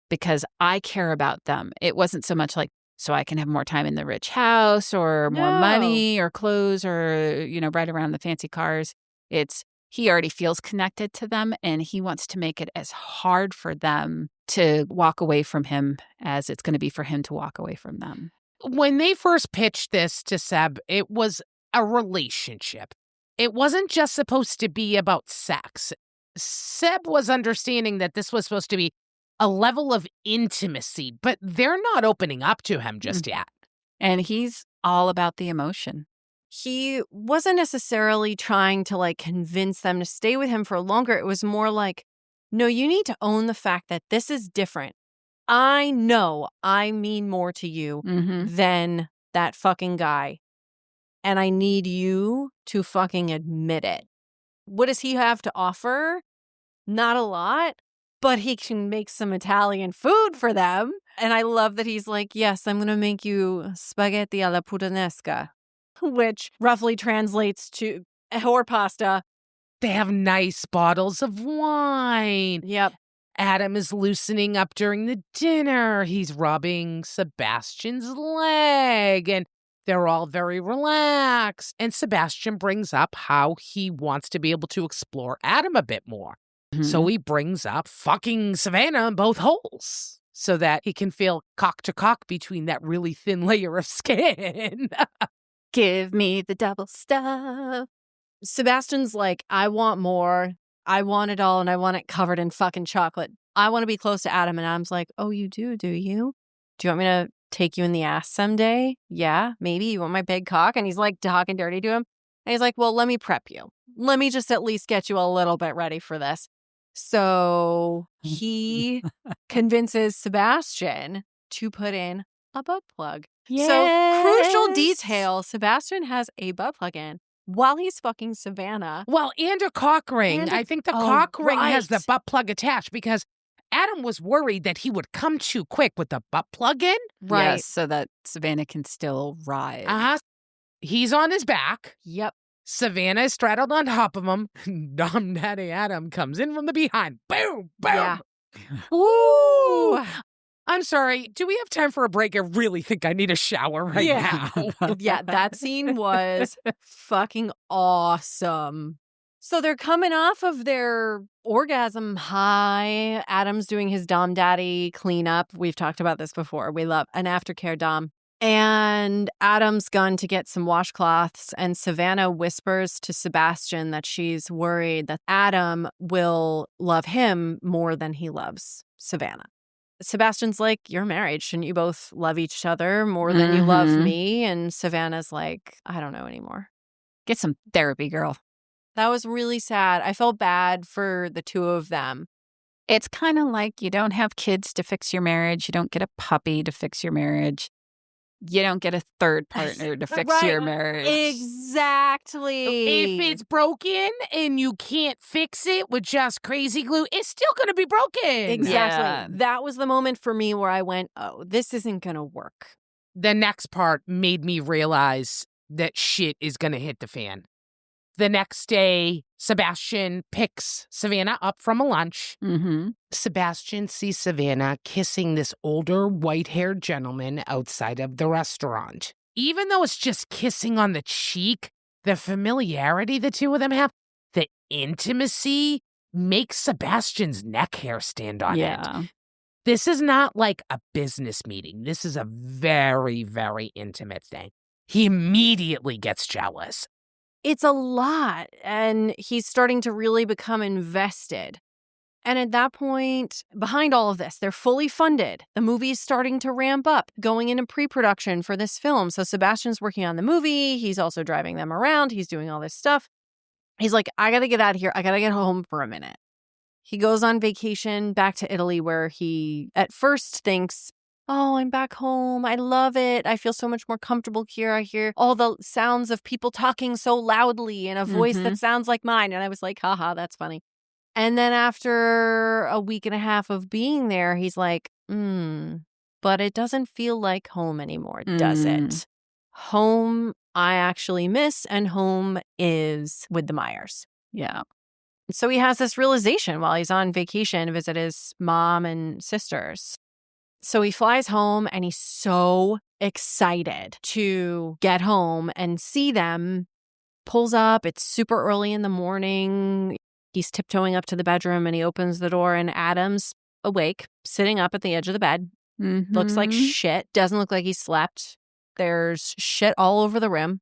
because I care about them. It wasn't so much like, so I can have more time in the rich house or more No. money or clothes or, ride around the fancy cars. It's he already feels connected to them and he wants to make it as hard for them to walk away from him as it's going to be for him to walk away from them. When they first pitched this to Seb, it was a relationship. It wasn't just supposed to be about sex. Seb was understanding that this was supposed to be a level of intimacy, but they're not opening up to him just yet. And he's all about the emotion. He wasn't necessarily trying to convince them to stay with him for longer. It was more like, no, you need to own the fact that this is different. I know I mean more to you than that fucking guy. And I need you to fucking admit it. What does he have to offer? Not a lot, but he can make some Italian food for them. And I love that he's like, yes, I'm going to make you spaghetti alla puttanesca, which roughly translates to or pasta. They have nice bottles of wine. Yep. Adam is loosening up during the dinner. He's rubbing Sebastian's leg, and they're all very relaxed. And Sebastian brings up how he wants to be able to explore Adam a bit more. So he brings up fucking Savannah in both holes so that he can feel cock to cock between that really thin layer of skin. Give me the double stuff. Sebastian's like, I want more. I want it all, and I want it covered in fucking chocolate. I want to be close to Adam. And Adam's like, oh, you do you? Do you want me to take you in the ass someday? Yeah, maybe. You want my big cock? And he's like talking dirty to him. And he's like, well, let me prep you. Let me just at least get you a little bit ready for this. So he convinces Sebastian to put in a butt plug. Yes. So crucial detail, Sebastian has a butt plug in while he's fucking Savannah. Well, and a cock ring. I think the cock ring has the butt plug attached because Adam was worried that he would come too quick with the butt plug in. Right. Yes, so that Savannah can still ride. He's on his back. Yep. Savannah is straddled on top of him. Dumb Daddy Adam comes in from the behind. Boom, boom. Yeah. Ooh. I'm sorry. Do we have time for a break? I really think I need a shower right now. Yeah, that scene was fucking awesome. So they're coming off of their orgasm high. Adam's doing his Dom Daddy cleanup. We've talked about this before. We love an aftercare Dom. And Adam's gone to get some washcloths, and Savannah whispers to Sebastian that she's worried that Adam will love him more than he loves Savannah. Sebastian's like, you're married. Shouldn't you both love each other more than you love me? And Savannah's like, I don't know anymore. Get some therapy, girl. That was really sad. I felt bad for the two of them. It's kind of like you don't have kids to fix your marriage. You don't get a puppy to fix your marriage. You don't get a third partner to fix your marriage. Exactly. If it's broken and you can't fix it with just crazy glue, it's still going to be broken. Exactly. Yeah. That was the moment for me where I went, oh, this isn't going to work. The next part made me realize that shit is going to hit the fan. The next day, Sebastian picks Savannah up from a lunch. Sebastian sees Savannah kissing this older white-haired gentleman outside of the restaurant. Even though it's just kissing on the cheek, the familiarity the two of them have, the intimacy makes Sebastian's neck hair stand on end. This is not like a business meeting. This is a very, very intimate thing. He immediately gets jealous. It's a lot, and he's starting to really become invested. And at that point, behind all of this, they're fully funded. The movie's starting to ramp up, going into pre-production for this film. So Sebastian's working on the movie. He's also driving them around. He's doing all this stuff. He's like, I got to get out of here. I got to get home for a minute. He goes on vacation back to Italy where he at first thinks, oh, I'm back home. I love it. I feel so much more comfortable here. I hear all the sounds of people talking so loudly in a voice that sounds like mine. And I was like, haha, that's funny. And then after a week and a half of being there, he's like, but it doesn't feel like home anymore, does it? Home I actually miss, and home is with the Meyers. Yeah. So he has this realization while he's on vacation to visit his mom and sisters. So he flies home and he's so excited to get home and see them. Pulls up. It's super early in the morning. He's tiptoeing up to the bedroom and he opens the door and Adam's awake, sitting up at the edge of the bed. Looks like shit. Doesn't look like he slept. There's shit all over the room.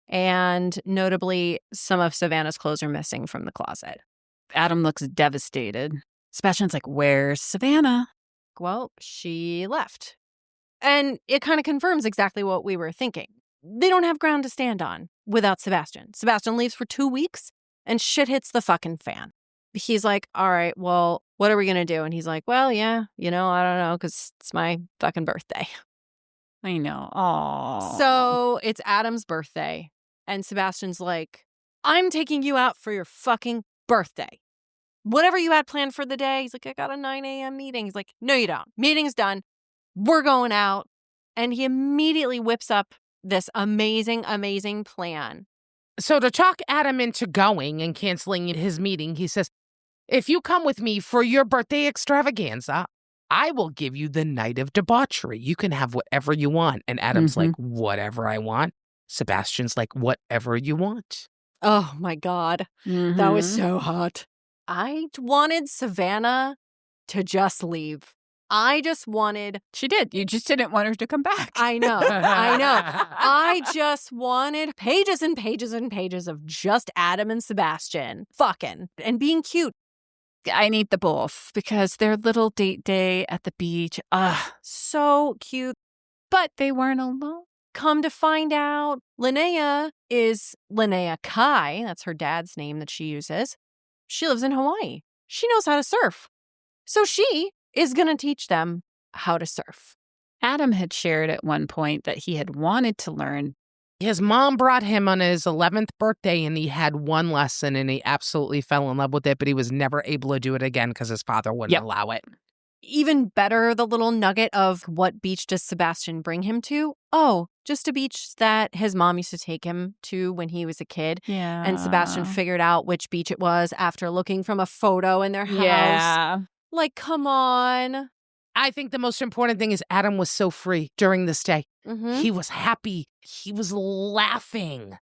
And notably, some of Savannah's clothes are missing from the closet. Adam looks devastated. Sebastian's like, where's Savannah? Well, she left. And it kind of confirms exactly what we were thinking. They don't have ground to stand on without Sebastian. Sebastian leaves for 2 weeks and shit hits the fucking fan. He's like, all right, well, what are we going to do? And he's like, well, yeah, I don't know, because it's my fucking birthday. I know. Aww. So it's Adam's birthday. And Sebastian's like, I'm taking you out for your fucking birthday. Whatever you had planned for the day. He's like, I got a 9 a.m. meeting. He's like, no, you don't. Meeting's done. We're going out. And he immediately whips up this amazing, amazing plan. So to talk Adam into going and canceling his meeting, he says, if you come with me for your birthday extravaganza, I will give you the night of debauchery. You can have whatever you want. And Adam's like, whatever I want. Sebastian's like, whatever you want. Oh, my God. That was so hot. I wanted Savannah to just leave. I just wanted... She did. You just didn't want her to come back. I know. I just wanted pages and pages and pages of just Adam and Sebastian fucking and being cute. I need the both because their little date day at the beach, so cute. But they weren't alone. Come to find out, Linnea is Linnea Kai. That's her dad's name that she uses. She lives in Hawaii. She knows how to surf. So she is going to teach them how to surf. Adam had shared at one point that he had wanted to learn. His mom brought him on his 11th birthday and he had one lesson and he absolutely fell in love with it, but he was never able to do it again because his father wouldn't allow it. Even better, the little nugget of what beach does Sebastian bring him to? Oh, just a beach that his mom used to take him to when he was a kid. Yeah. And Sebastian figured out which beach it was after looking from a photo in their house. Yeah. Like, come on. I think the most important thing is Adam was so free during this day. He was happy. He was laughing.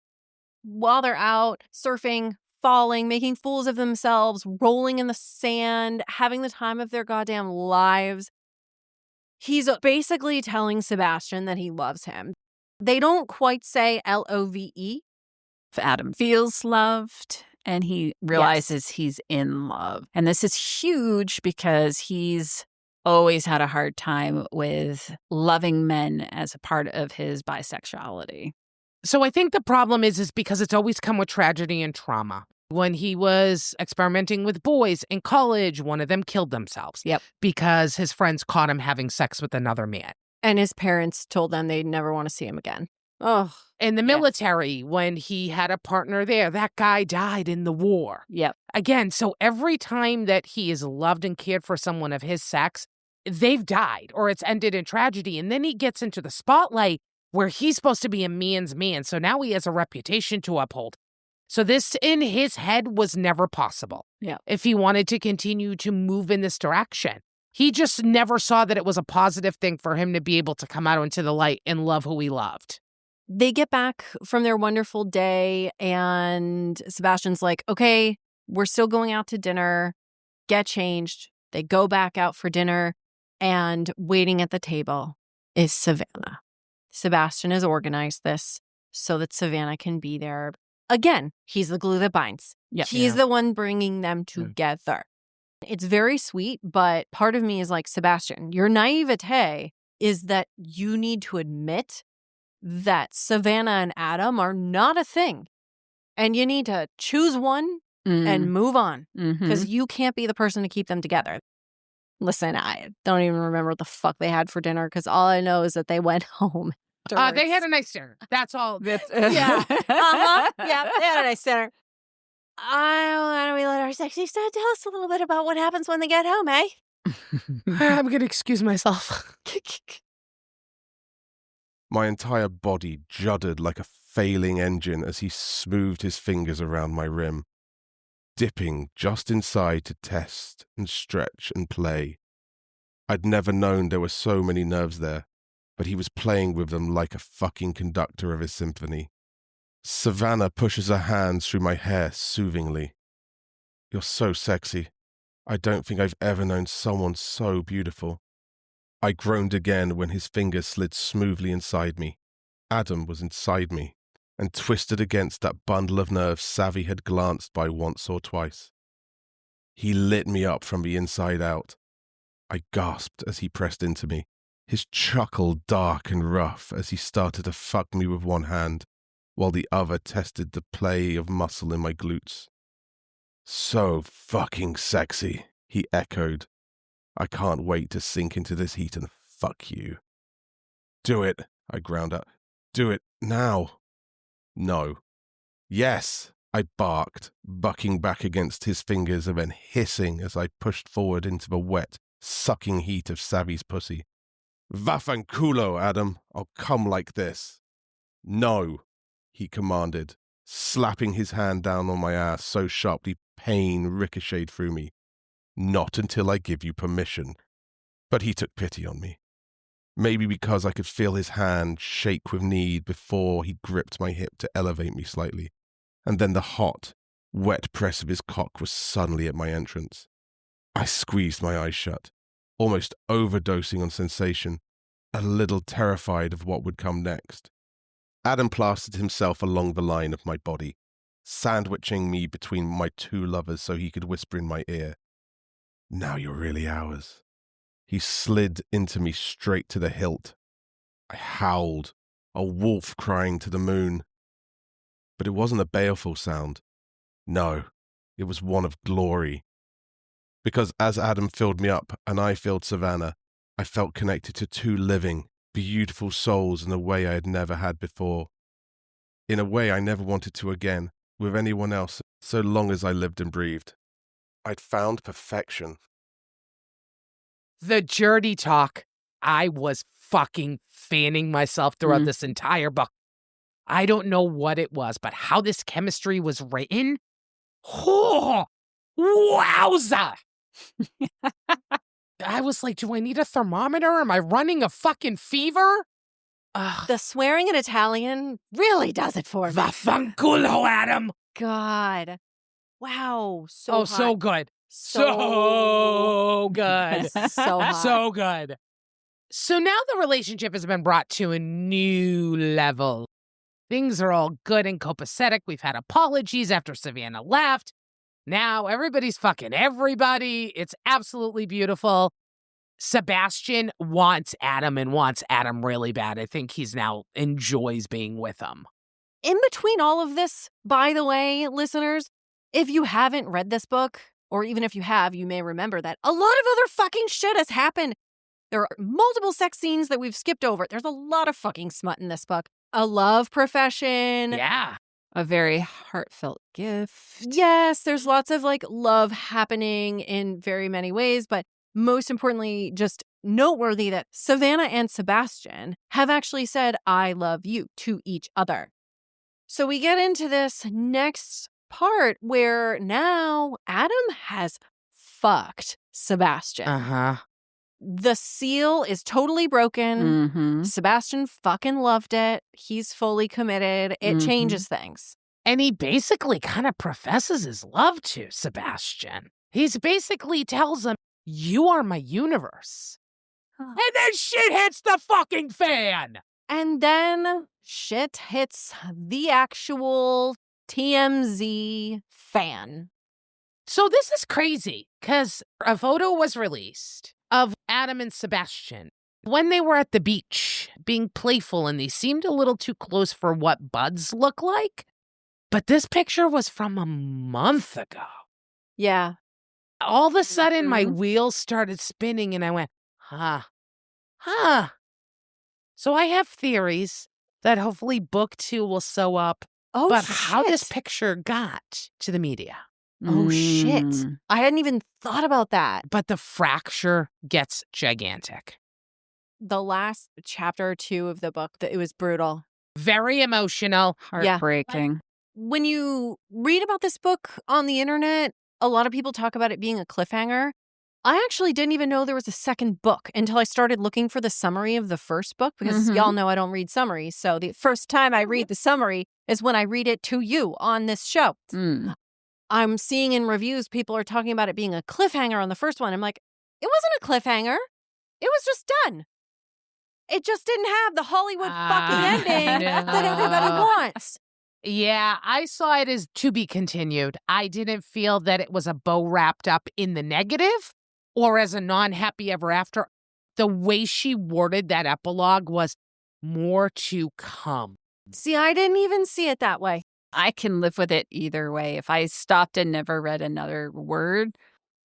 While they're out surfing, falling, making fools of themselves, rolling in the sand, having the time of their goddamn lives, he's basically telling Sebastian that he loves him. They don't quite say L-O-V-E. Adam feels loved and he realizes he's in love. And this is huge because he's always had a hard time with loving men as a part of his bisexuality. So I think the problem is because it's always come with tragedy and trauma. When he was experimenting with boys in college, one of them killed themselves. Because his friends caught him having sex with another man. And his parents told them they'd never want to see him again. Oh. In the military, when he had a partner there, that guy died in the war. Again, so every time that he is loved and cared for someone of his sex, they've died or it's ended in tragedy. And then he gets into the spotlight where he's supposed to be a man's man. So now he has a reputation to uphold. So this in his head was never possible. If he wanted to continue to move in this direction, he just never saw that it was a positive thing for him to be able to come out into the light and love who he loved. They get back from their wonderful day and Sebastian's like, okay, we're still going out to dinner. Get changed. They go back out for dinner and waiting at the table is Savannah. Sebastian has organized this so that Savannah can be there. Again, he's the glue that binds. He's the one bringing them together. It's very sweet, but part of me is like, Sebastian, your naivete is that you need to admit that Savannah and Adam are not a thing. And you need to choose one and move on because you can't be the person to keep them together. Listen, I don't even remember what the fuck they had for dinner because all I know is that they went home. They had a nice dinner. That's all. Yeah. Yeah, they had a nice dinner. Why don't we let our sexy stud tell us a little bit about what happens when they get home, eh? I'm going to excuse myself. My entire body juddered like a failing engine as he smoothed his fingers around my rim, dipping just inside to test and stretch and play. I'd never known there were so many nerves there, but he was playing with them like a fucking conductor of his symphony. Savannah pushes her hands through my hair soothingly. You're so sexy. I don't think I've ever known someone so beautiful. I groaned again when his fingers slid smoothly inside me. Adam was inside me and twisted against that bundle of nerves Savvy had glanced by once or twice. He lit me up from the inside out. I gasped as he pressed into me, his chuckle dark and rough as he started to fuck me with one hand, while the other tested the play of muscle in my glutes. So fucking sexy, he echoed. I can't wait to sink into this heat and fuck you. Do it, I ground out. Do it now. No. Yes, I barked, bucking back against his fingers and then hissing as I pushed forward into the wet, sucking heat of Savvy's pussy. Vaffanculo, Adam, I'll come like this. No, he commanded, slapping his hand down on my ass so sharply pain ricocheted through me. Not until I give you permission. But he took pity on me. Maybe because I could feel his hand shake with need before he gripped my hip to elevate me slightly. And then the hot, wet press of his cock was suddenly at my entrance. I squeezed my eyes shut, almost overdosing on sensation, a little terrified of what would come next. Adam plastered himself along the line of my body, sandwiching me between my two lovers so he could whisper in my ear, "Now you're really ours." He slid into me straight to the hilt. I howled, a wolf crying to the moon. But it wasn't a baleful sound. No, it was one of glory. Because as Adam filled me up and I filled Savannah, I felt connected to two living, beautiful souls in a way I had never had before. In a way I never wanted to again, with anyone else, so long as I lived and breathed. I'd found perfection. The dirty talk. I was fucking fanning myself throughout this entire book. I don't know what it was, but how this chemistry was written. Oh, wowza! I was like, do I need a thermometer? Am I running a fucking fever? The swearing in Italian really does it for me. Vaffanculo, Adam! God. Wow. So Oh, hot. so good. So good. So hot. So good. So now the relationship has been brought to a new level. Things are all good and copacetic. We've had apologies after Savannah left. Now everybody's fucking everybody. It's absolutely beautiful. Sebastian wants Adam and wants Adam really bad. I think he's now enjoys being with him. In between all of this, by the way, listeners, if you haven't read this book, or even if you have, you may remember that a lot of other fucking shit has happened. There are multiple sex scenes that we've skipped over. There's a lot of fucking smut in this book. A love profession. Yeah. A very heartfelt gift. Yes, there's lots of like love happening in very many ways, but most importantly, just noteworthy that Savannah and Sebastian have actually said, "I love you" to each other. So we get into this next part where now Adam has fucked Sebastian. Uh-huh. The seal is totally broken. Mm-hmm. Sebastian fucking loved it. He's fully committed. It changes things. And he basically kind of professes his love to Sebastian. He's basically tells him, "You are my universe." And then shit hits the fucking fan. And then shit hits the actual TMZ fan. So this is crazy because a photo was released of Adam and Sebastian when they were at the beach being playful, and they seemed a little too close for what buds look like. But this picture was from a month ago. Yeah. All of a sudden, my wheels started spinning, and I went, huh. So I have theories that hopefully book 2 will sew up. Oh, but shit. how this picture got to the media. Oh, shit. I hadn't even thought about that. But the fracture gets gigantic. The last chapter or 2 of the book, it was brutal. Very emotional. Heartbreaking. When you read about this book on the internet, a lot of people talk about it being a cliffhanger. I actually didn't even know there was a second book until I started looking for the summary of the first book, because y'all know I don't read summaries. So the first time I read the summary is when I read it to you on this show. I'm seeing in reviews, people are talking about it being a cliffhanger on the first one. I'm like, it wasn't a cliffhanger. It was just done. It just didn't have the Hollywood fucking ending that everybody wants. Yeah, I saw it as to be continued. I didn't feel that it was a bow wrapped up in the negative or as a non-happy ever after. The way she worded that epilogue was more to come. See, I didn't even see it that way. I can live with it either way. If I stopped and never read another word,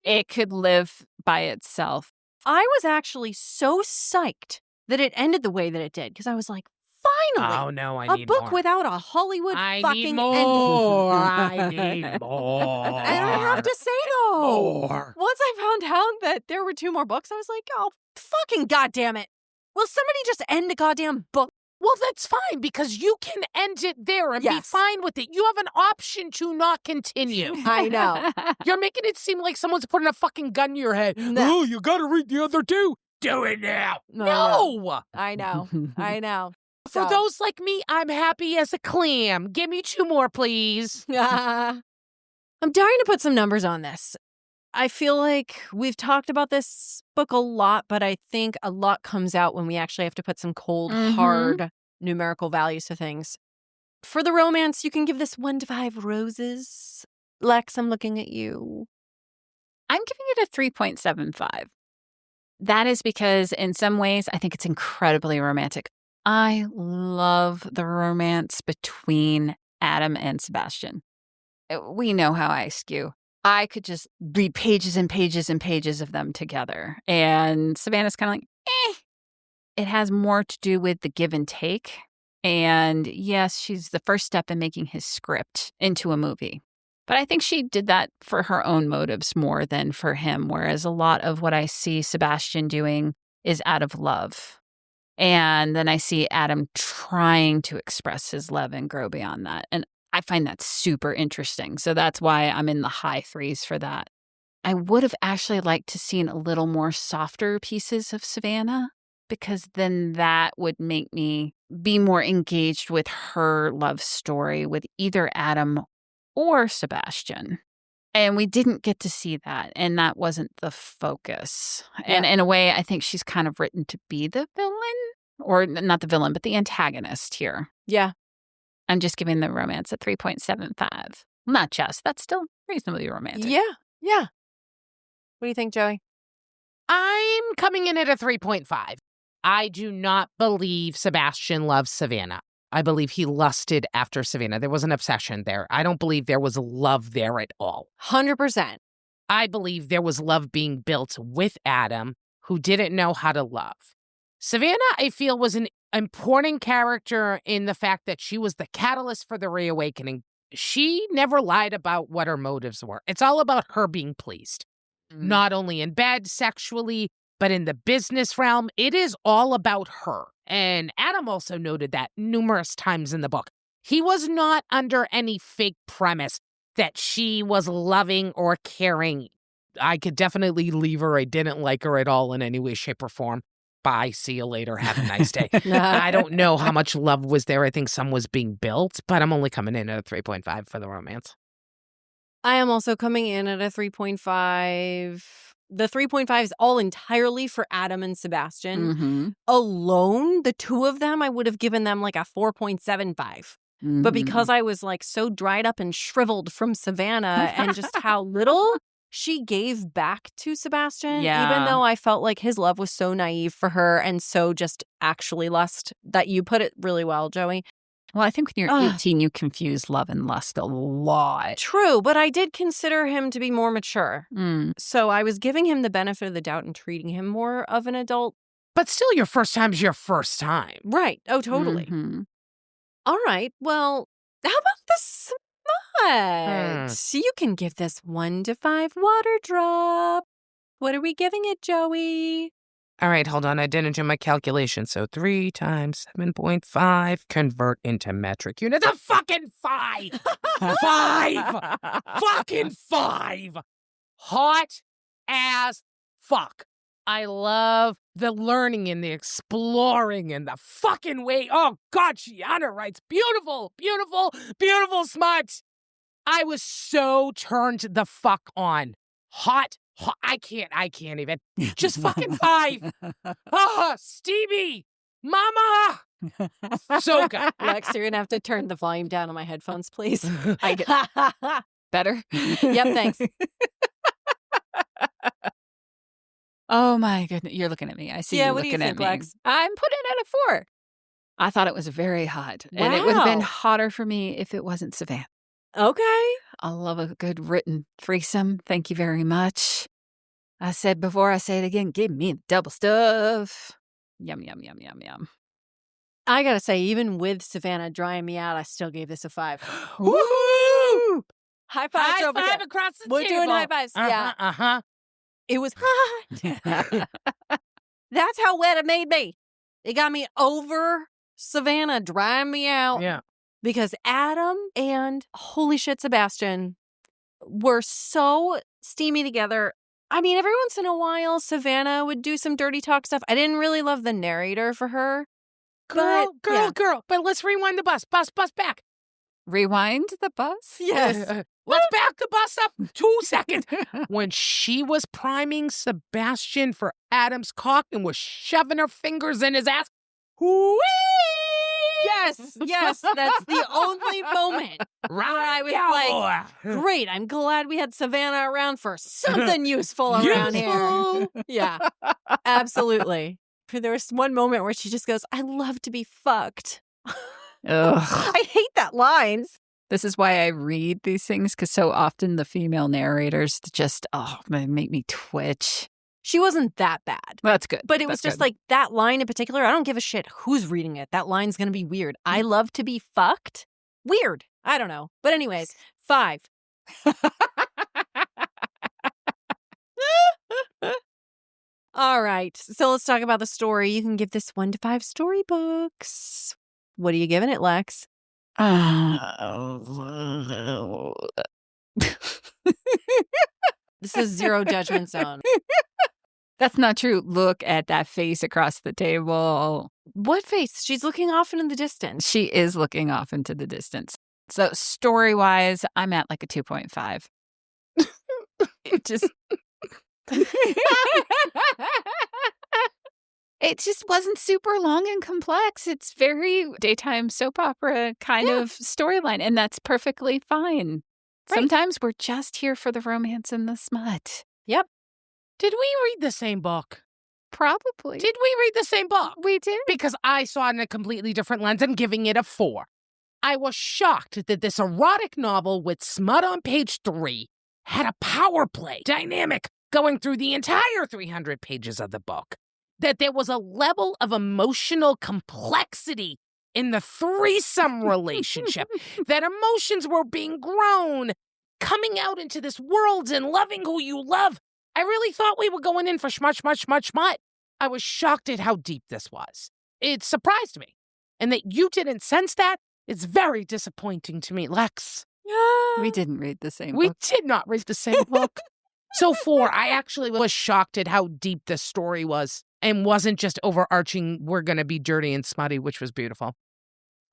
it could live by itself. I was actually so psyched that it ended the way that it did, because I was like, finally, Oh, no, I need a book more. without a Hollywood I fucking need more. ending. I need more. And I have to say, though, More. once I found out that there were 2 more books, I was like, oh, fucking goddamn it. Will somebody just end the goddamn book? Well, that's fine, because you can end it there and be fine with it. You have an option to not continue. I know. You're making it seem like someone's putting a fucking gun to your head. No. Oh, you gotta read the other 2. Do it now. No. I know. I know. For those like me, I'm happy as a clam. Give me 2 more, please. I'm dying to put some numbers on this. I feel like we've talked about this book a lot, but I think a lot comes out when we actually have to put some cold, hard numerical values to things. For the romance, you can give this 1 to 5 roses. Lex, I'm looking at you. I'm giving it a 3.75. That is because in some ways, I think it's incredibly romantic. I love the romance between Adam and Sebastian. We know how I skew. I could just read pages and pages and pages of them together. And Savannah's kind of like, It has more to do with the give and take. And yes, she's the first step in making his script into a movie. But I think she did that for her own motives more than for him, whereas a lot of what I see Sebastian doing is out of love. And then I see Adam trying to express his love and grow beyond that. And I find that super interesting. So that's why I'm in the high 3s for that. I would have actually liked to seen a little more softer pieces of Savannah, because then that would make me be more engaged with her love story with either Adam or Sebastian. And we didn't get to see that. And that wasn't the focus. Yeah. And in a way, I think she's kind of written to be the villain, or not the villain, but the antagonist here. Yeah. I'm just giving the romance a 3.75. Not just. That's still reasonably romantic. Yeah. Yeah. What do you think, Joey? I'm coming in at a 3.5. I do not believe Sebastian loves Savannah. I believe he lusted after Savannah. There was an obsession there. I don't believe there was love there at all. 100%. I believe there was love being built with Adam, who didn't know how to love. Savannah, I feel, was an important character in the fact that she was the catalyst for the reawakening. She never lied about what her motives were. It's all about her being pleased. Not only in bed, sexually, but in the business realm. It is all about her. And Adam also noted that numerous times in the book. He was not under any fake premise that she was loving or caring. I could definitely leave her. I didn't like her at all in any way, shape, or form. Bye. See you later. Have a nice day. I don't know how much love was there. I think some was being built, but I'm only coming in at a 3.5 for the romance. I am also coming in at a 3.5. The 3.5 is all entirely for Adam and Sebastian. Alone, the 2 of them, I would have given them like a 4.75. But because I was like so dried up and shriveled from Savannah and just how little she gave back to Sebastian, even though I felt like his love was so naive for her and so just actually lust, that you put it really well, Joey. Well, I think when you're 18, you confuse love and lust a lot. True, but I did consider him to be more mature. So I was giving him the benefit of the doubt and treating him more of an adult. But still, your first time's your first time. Right. Oh, totally. All right. Well, how about the smut? You can give this 1 to 5 water drop. What are we giving it, Joey? All right, hold on. I didn't do my calculation. So 3 times 7.5 convert into metric units. A fucking 5! 5! Fucking 5! Hot as fuck. I love the learning and the exploring and the fucking way. Oh, God, Gianna writes beautiful, beautiful, beautiful smut. I was so turned the fuck on. Hot. I can't even. Just fucking 5. Stevie, mama. So good. Lex, you're going to have to turn the volume down on my headphones, please. I get better. Yep, thanks. Oh my goodness, you're looking at me. I see you what do looking you at think, me. Lex? I'm putting it at a 4. I thought it was very hot. And it would have been Wow. hotter for me if it wasn't Savannah. Okay. I love a good written threesome. Thank you very much. I said before, I say it again, give me the double stuff. Yum, yum, yum, yum, yum. I got to say, even with Savannah drying me out, I still gave this a 5. Woohoo! High fives High over five there. across the We're table. doing high fives. Yeah. Uh-huh. It was hot. That's how wet it made me. It got me over Savannah drying me out. Yeah. Because Adam and holy shit, Sebastian were so steamy together. I mean, every once in a while, Savannah would do some dirty talk stuff. I didn't really love the narrator for her. Girl. yeah. But let's rewind the bus. Bus back. Rewind the bus? Yes. Let's back the bus up 2 seconds. When she was priming Sebastian for Adam's cock and was shoving her fingers in his ass. Whee! Yes, that's the only moment where I was like, great, I'm glad we had Savannah around for something useful around here. Yeah, absolutely. There was one moment where she just goes, I love to be fucked. Ugh. I hate that line. This is why I read these things, because so often the female narrators just, make me twitch. She wasn't that bad. Well, that's good. But it was That's just good. like that line in particular. I don't give a shit who's reading it. That line's going to be weird. I love to be fucked. Weird. I don't know. But anyways, 5. All right. So let's talk about the story. You can give this 1 to 5 storybooks. What are you giving it, Lex? This is zero judgment zone. That's not true. Look at that face across the table. What face? She's looking off into the distance. She is looking off into the distance. So story-wise, I'm at like a 2.5. It just... It just wasn't super long and complex. It's very daytime soap opera kind of storyline, and that's perfectly fine. Right. Sometimes we're just here for the romance and the smut. Yep. Did we read the same book? Probably. Did we read the same book? We did. Because I saw it in a completely different lens and giving it a 4. I was shocked that this erotic novel with smut on page 3 had a power play dynamic going through the entire 300 pages of the book. That there was a level of emotional complexity in the threesome relationship, that emotions were being grown, coming out into this world and loving who you love. I really thought we were going in for schmut. I was shocked at how deep this was. It surprised me. And that you didn't sense that is very disappointing to me, Lex. We didn't read the same We book. did not read the same book. So 4, I actually was shocked at how deep this story was and wasn't just overarching, we're going to be dirty and smutty, which was beautiful.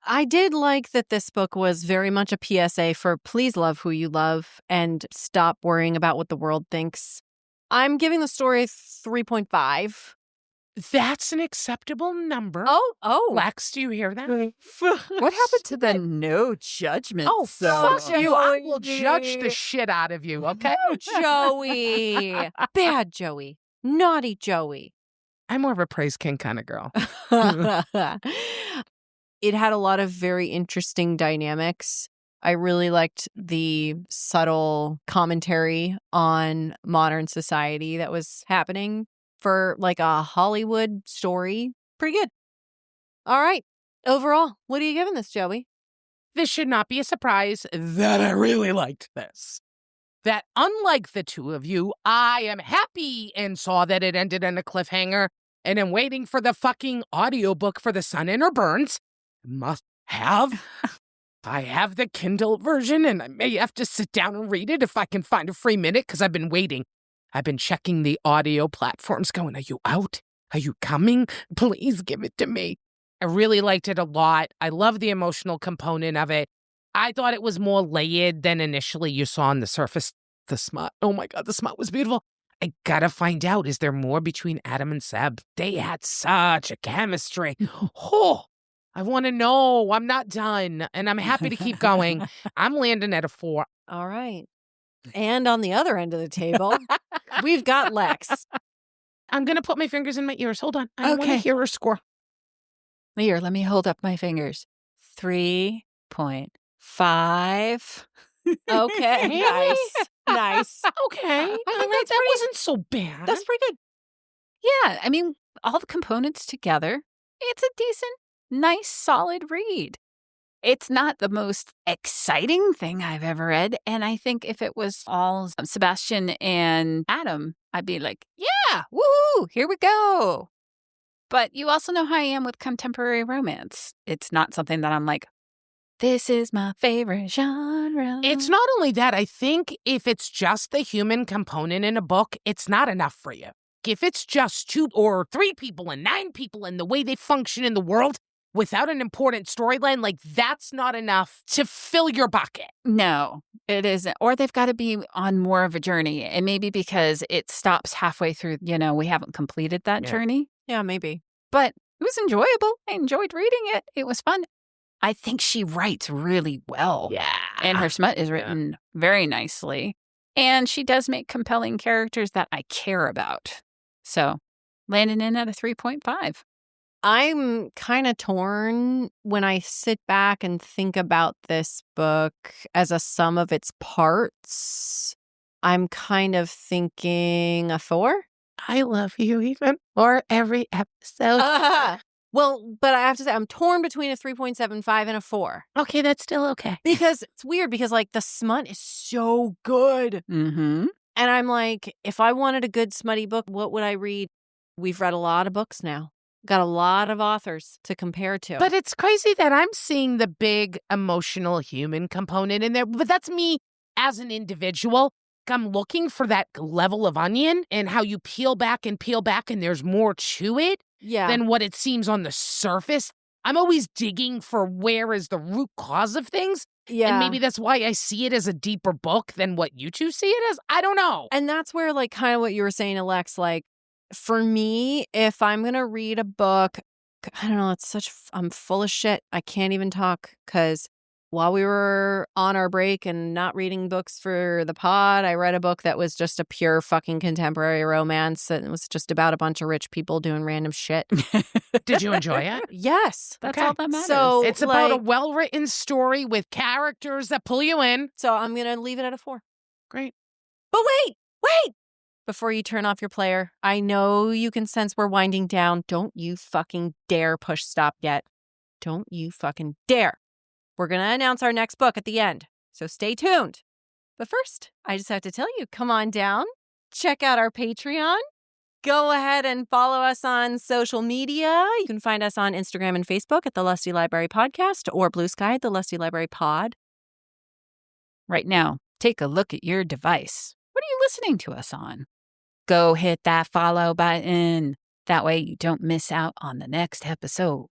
I did like that this book was very much a PSA for please love who you love and stop worrying about what the world thinks. I'm giving the story 3.5. That's an acceptable number. Oh. Lex, do you hear that? What happened to the no judgment? Oh, fuck you. I will judge the shit out of you, okay? Joey. Bad Joey. Naughty Joey. I'm more of a praise king kind of girl. It had a lot of very interesting dynamics. I really liked the subtle commentary on modern society that was happening for like a Hollywood story. Pretty good. All right. Overall, what are you giving this, Joey? This should not be a surprise that I really liked this. That unlike the two of you, I am happy and saw that it ended in a cliffhanger and am waiting for the fucking audiobook for The Sun in Her Burns. Must have. I have the Kindle version and I may have to sit down and read it if I can find a free minute because I've been waiting. I've been checking the audio platforms going, are you out? Are you coming? Please give it to me. I really liked it a lot. I love the emotional component of it. I thought it was more layered than initially you saw on the surface. The smut. Oh my God, the smut was beautiful. I gotta find out, is there more between Adam and Seb? They had such a chemistry. Oh, I want to know. I'm not done. And I'm happy to keep going. I'm landing at a 4. All right. And on the other end of the table, we've got Lex. I'm going to put my fingers in my ears. Hold on. I want to hear her score. Here, let me hold up my fingers. 3.5. Okay. Nice. Okay. I think that wasn't so bad. That's pretty good. Yeah, I mean, all the components together, it's a decent, nice, solid read. It's not the most exciting thing I've ever read, and I think if it was all Sebastian and Adam, I'd be like, yeah, woohoo, here we go. But you also know how I am with contemporary romance. It's not something that I'm like, this is my favorite genre. It's not only that. I think if it's just the human component in a book, it's not enough for you. If it's just 2 or 3 people and 9 people and the way they function in the world without an important storyline, like that's not enough to fill your bucket. No, it isn't. Or they've got to be on more of a journey. And maybe because it stops halfway through, we haven't completed that journey. Yeah, maybe. But it was enjoyable. I enjoyed reading it. It was fun. I think she writes really well. Yeah. And her smut is written very nicely. And she does make compelling characters that I care about. So, landing in at a 3.5. I'm kind of torn when I sit back and think about this book as a sum of its parts. I'm kind of thinking a 4. I love you even more every episode. Well, but I have to say, I'm torn between a 3.75 and a 4. Okay, that's still okay. Because it's weird because, like, the smut is so good. Mm-hmm. And I'm like, if I wanted a good smutty book, what would I read? We've read a lot of books now. Got a lot of authors to compare to. But it's crazy that I'm seeing the big emotional human component in there. But that's me as an individual. I'm looking for that level of onion and how you peel back and there's more to it than what it seems on the surface. I'm always digging for where is the root cause of things. Yeah. And maybe that's why I see it as a deeper book than what you two see it as. I don't know. And that's where, like, kind of what you were saying, Alex, like, for me, if I'm going to read a book, I don't know, I'm full of shit. I can't even talk because while we were on our break and not reading books for the pod, I read a book that was just a pure fucking contemporary romance. And it was just about a bunch of rich people doing random shit. Did you enjoy it? Yes. That's all that matters. So it's about a well-written story with characters that pull you in. So I'm going to leave it at a 4. Great. But wait. Before you turn off your player, I know you can sense we're winding down. Don't you fucking dare push stop yet. Don't you fucking dare. We're going to announce our next book at the end, so stay tuned. But first, I just have to tell you, come on down, check out our Patreon, go ahead and follow us on social media. You can find us on Instagram and Facebook at The Lusty Library Podcast or Blue Sky at The Lusty Library Pod. Right now, take a look at your device. What are you listening to us on? Go hit that follow button. That way you don't miss out on the next episode.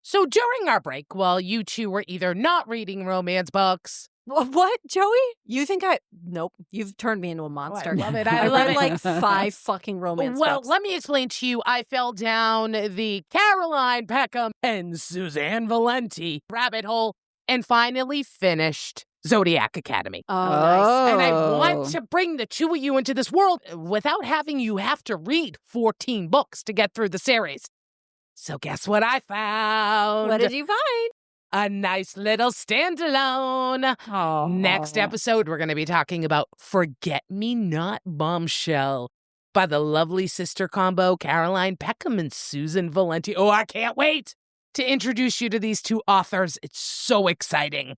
So during our break, while you two were either not reading romance books What, Joey? You think Nope. You've turned me into a monster. I love it. I love read it. like 5 fucking romance Well, books. let me explain to you. I fell down the Caroline Peckham and Suzanne Valenti rabbit hole and finally finished Zodiac Academy. Oh, nice. And I want to bring the two of you into this world without having you have to read 14 books to get through the series. So guess what I found? What did you find? A nice little standalone. Oh. Next episode, we're going to be talking about Forget Me Not Bombshell by the lovely sister combo Caroline Peckham and Susan Valenti. Oh, I can't wait to introduce you to these two authors. It's so exciting.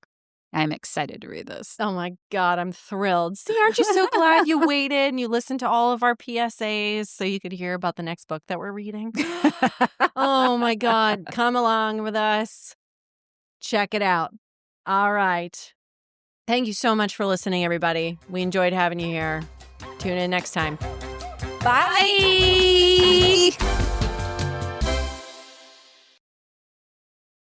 I'm excited to read this. Oh my God, I'm thrilled. See, aren't you so glad you waited and you listened to all of our PSAs so you could hear about the next book that we're reading? Oh my God, come along with us. Check it out. All right. Thank you so much for listening, everybody. We enjoyed having you here. Tune in next time. Bye.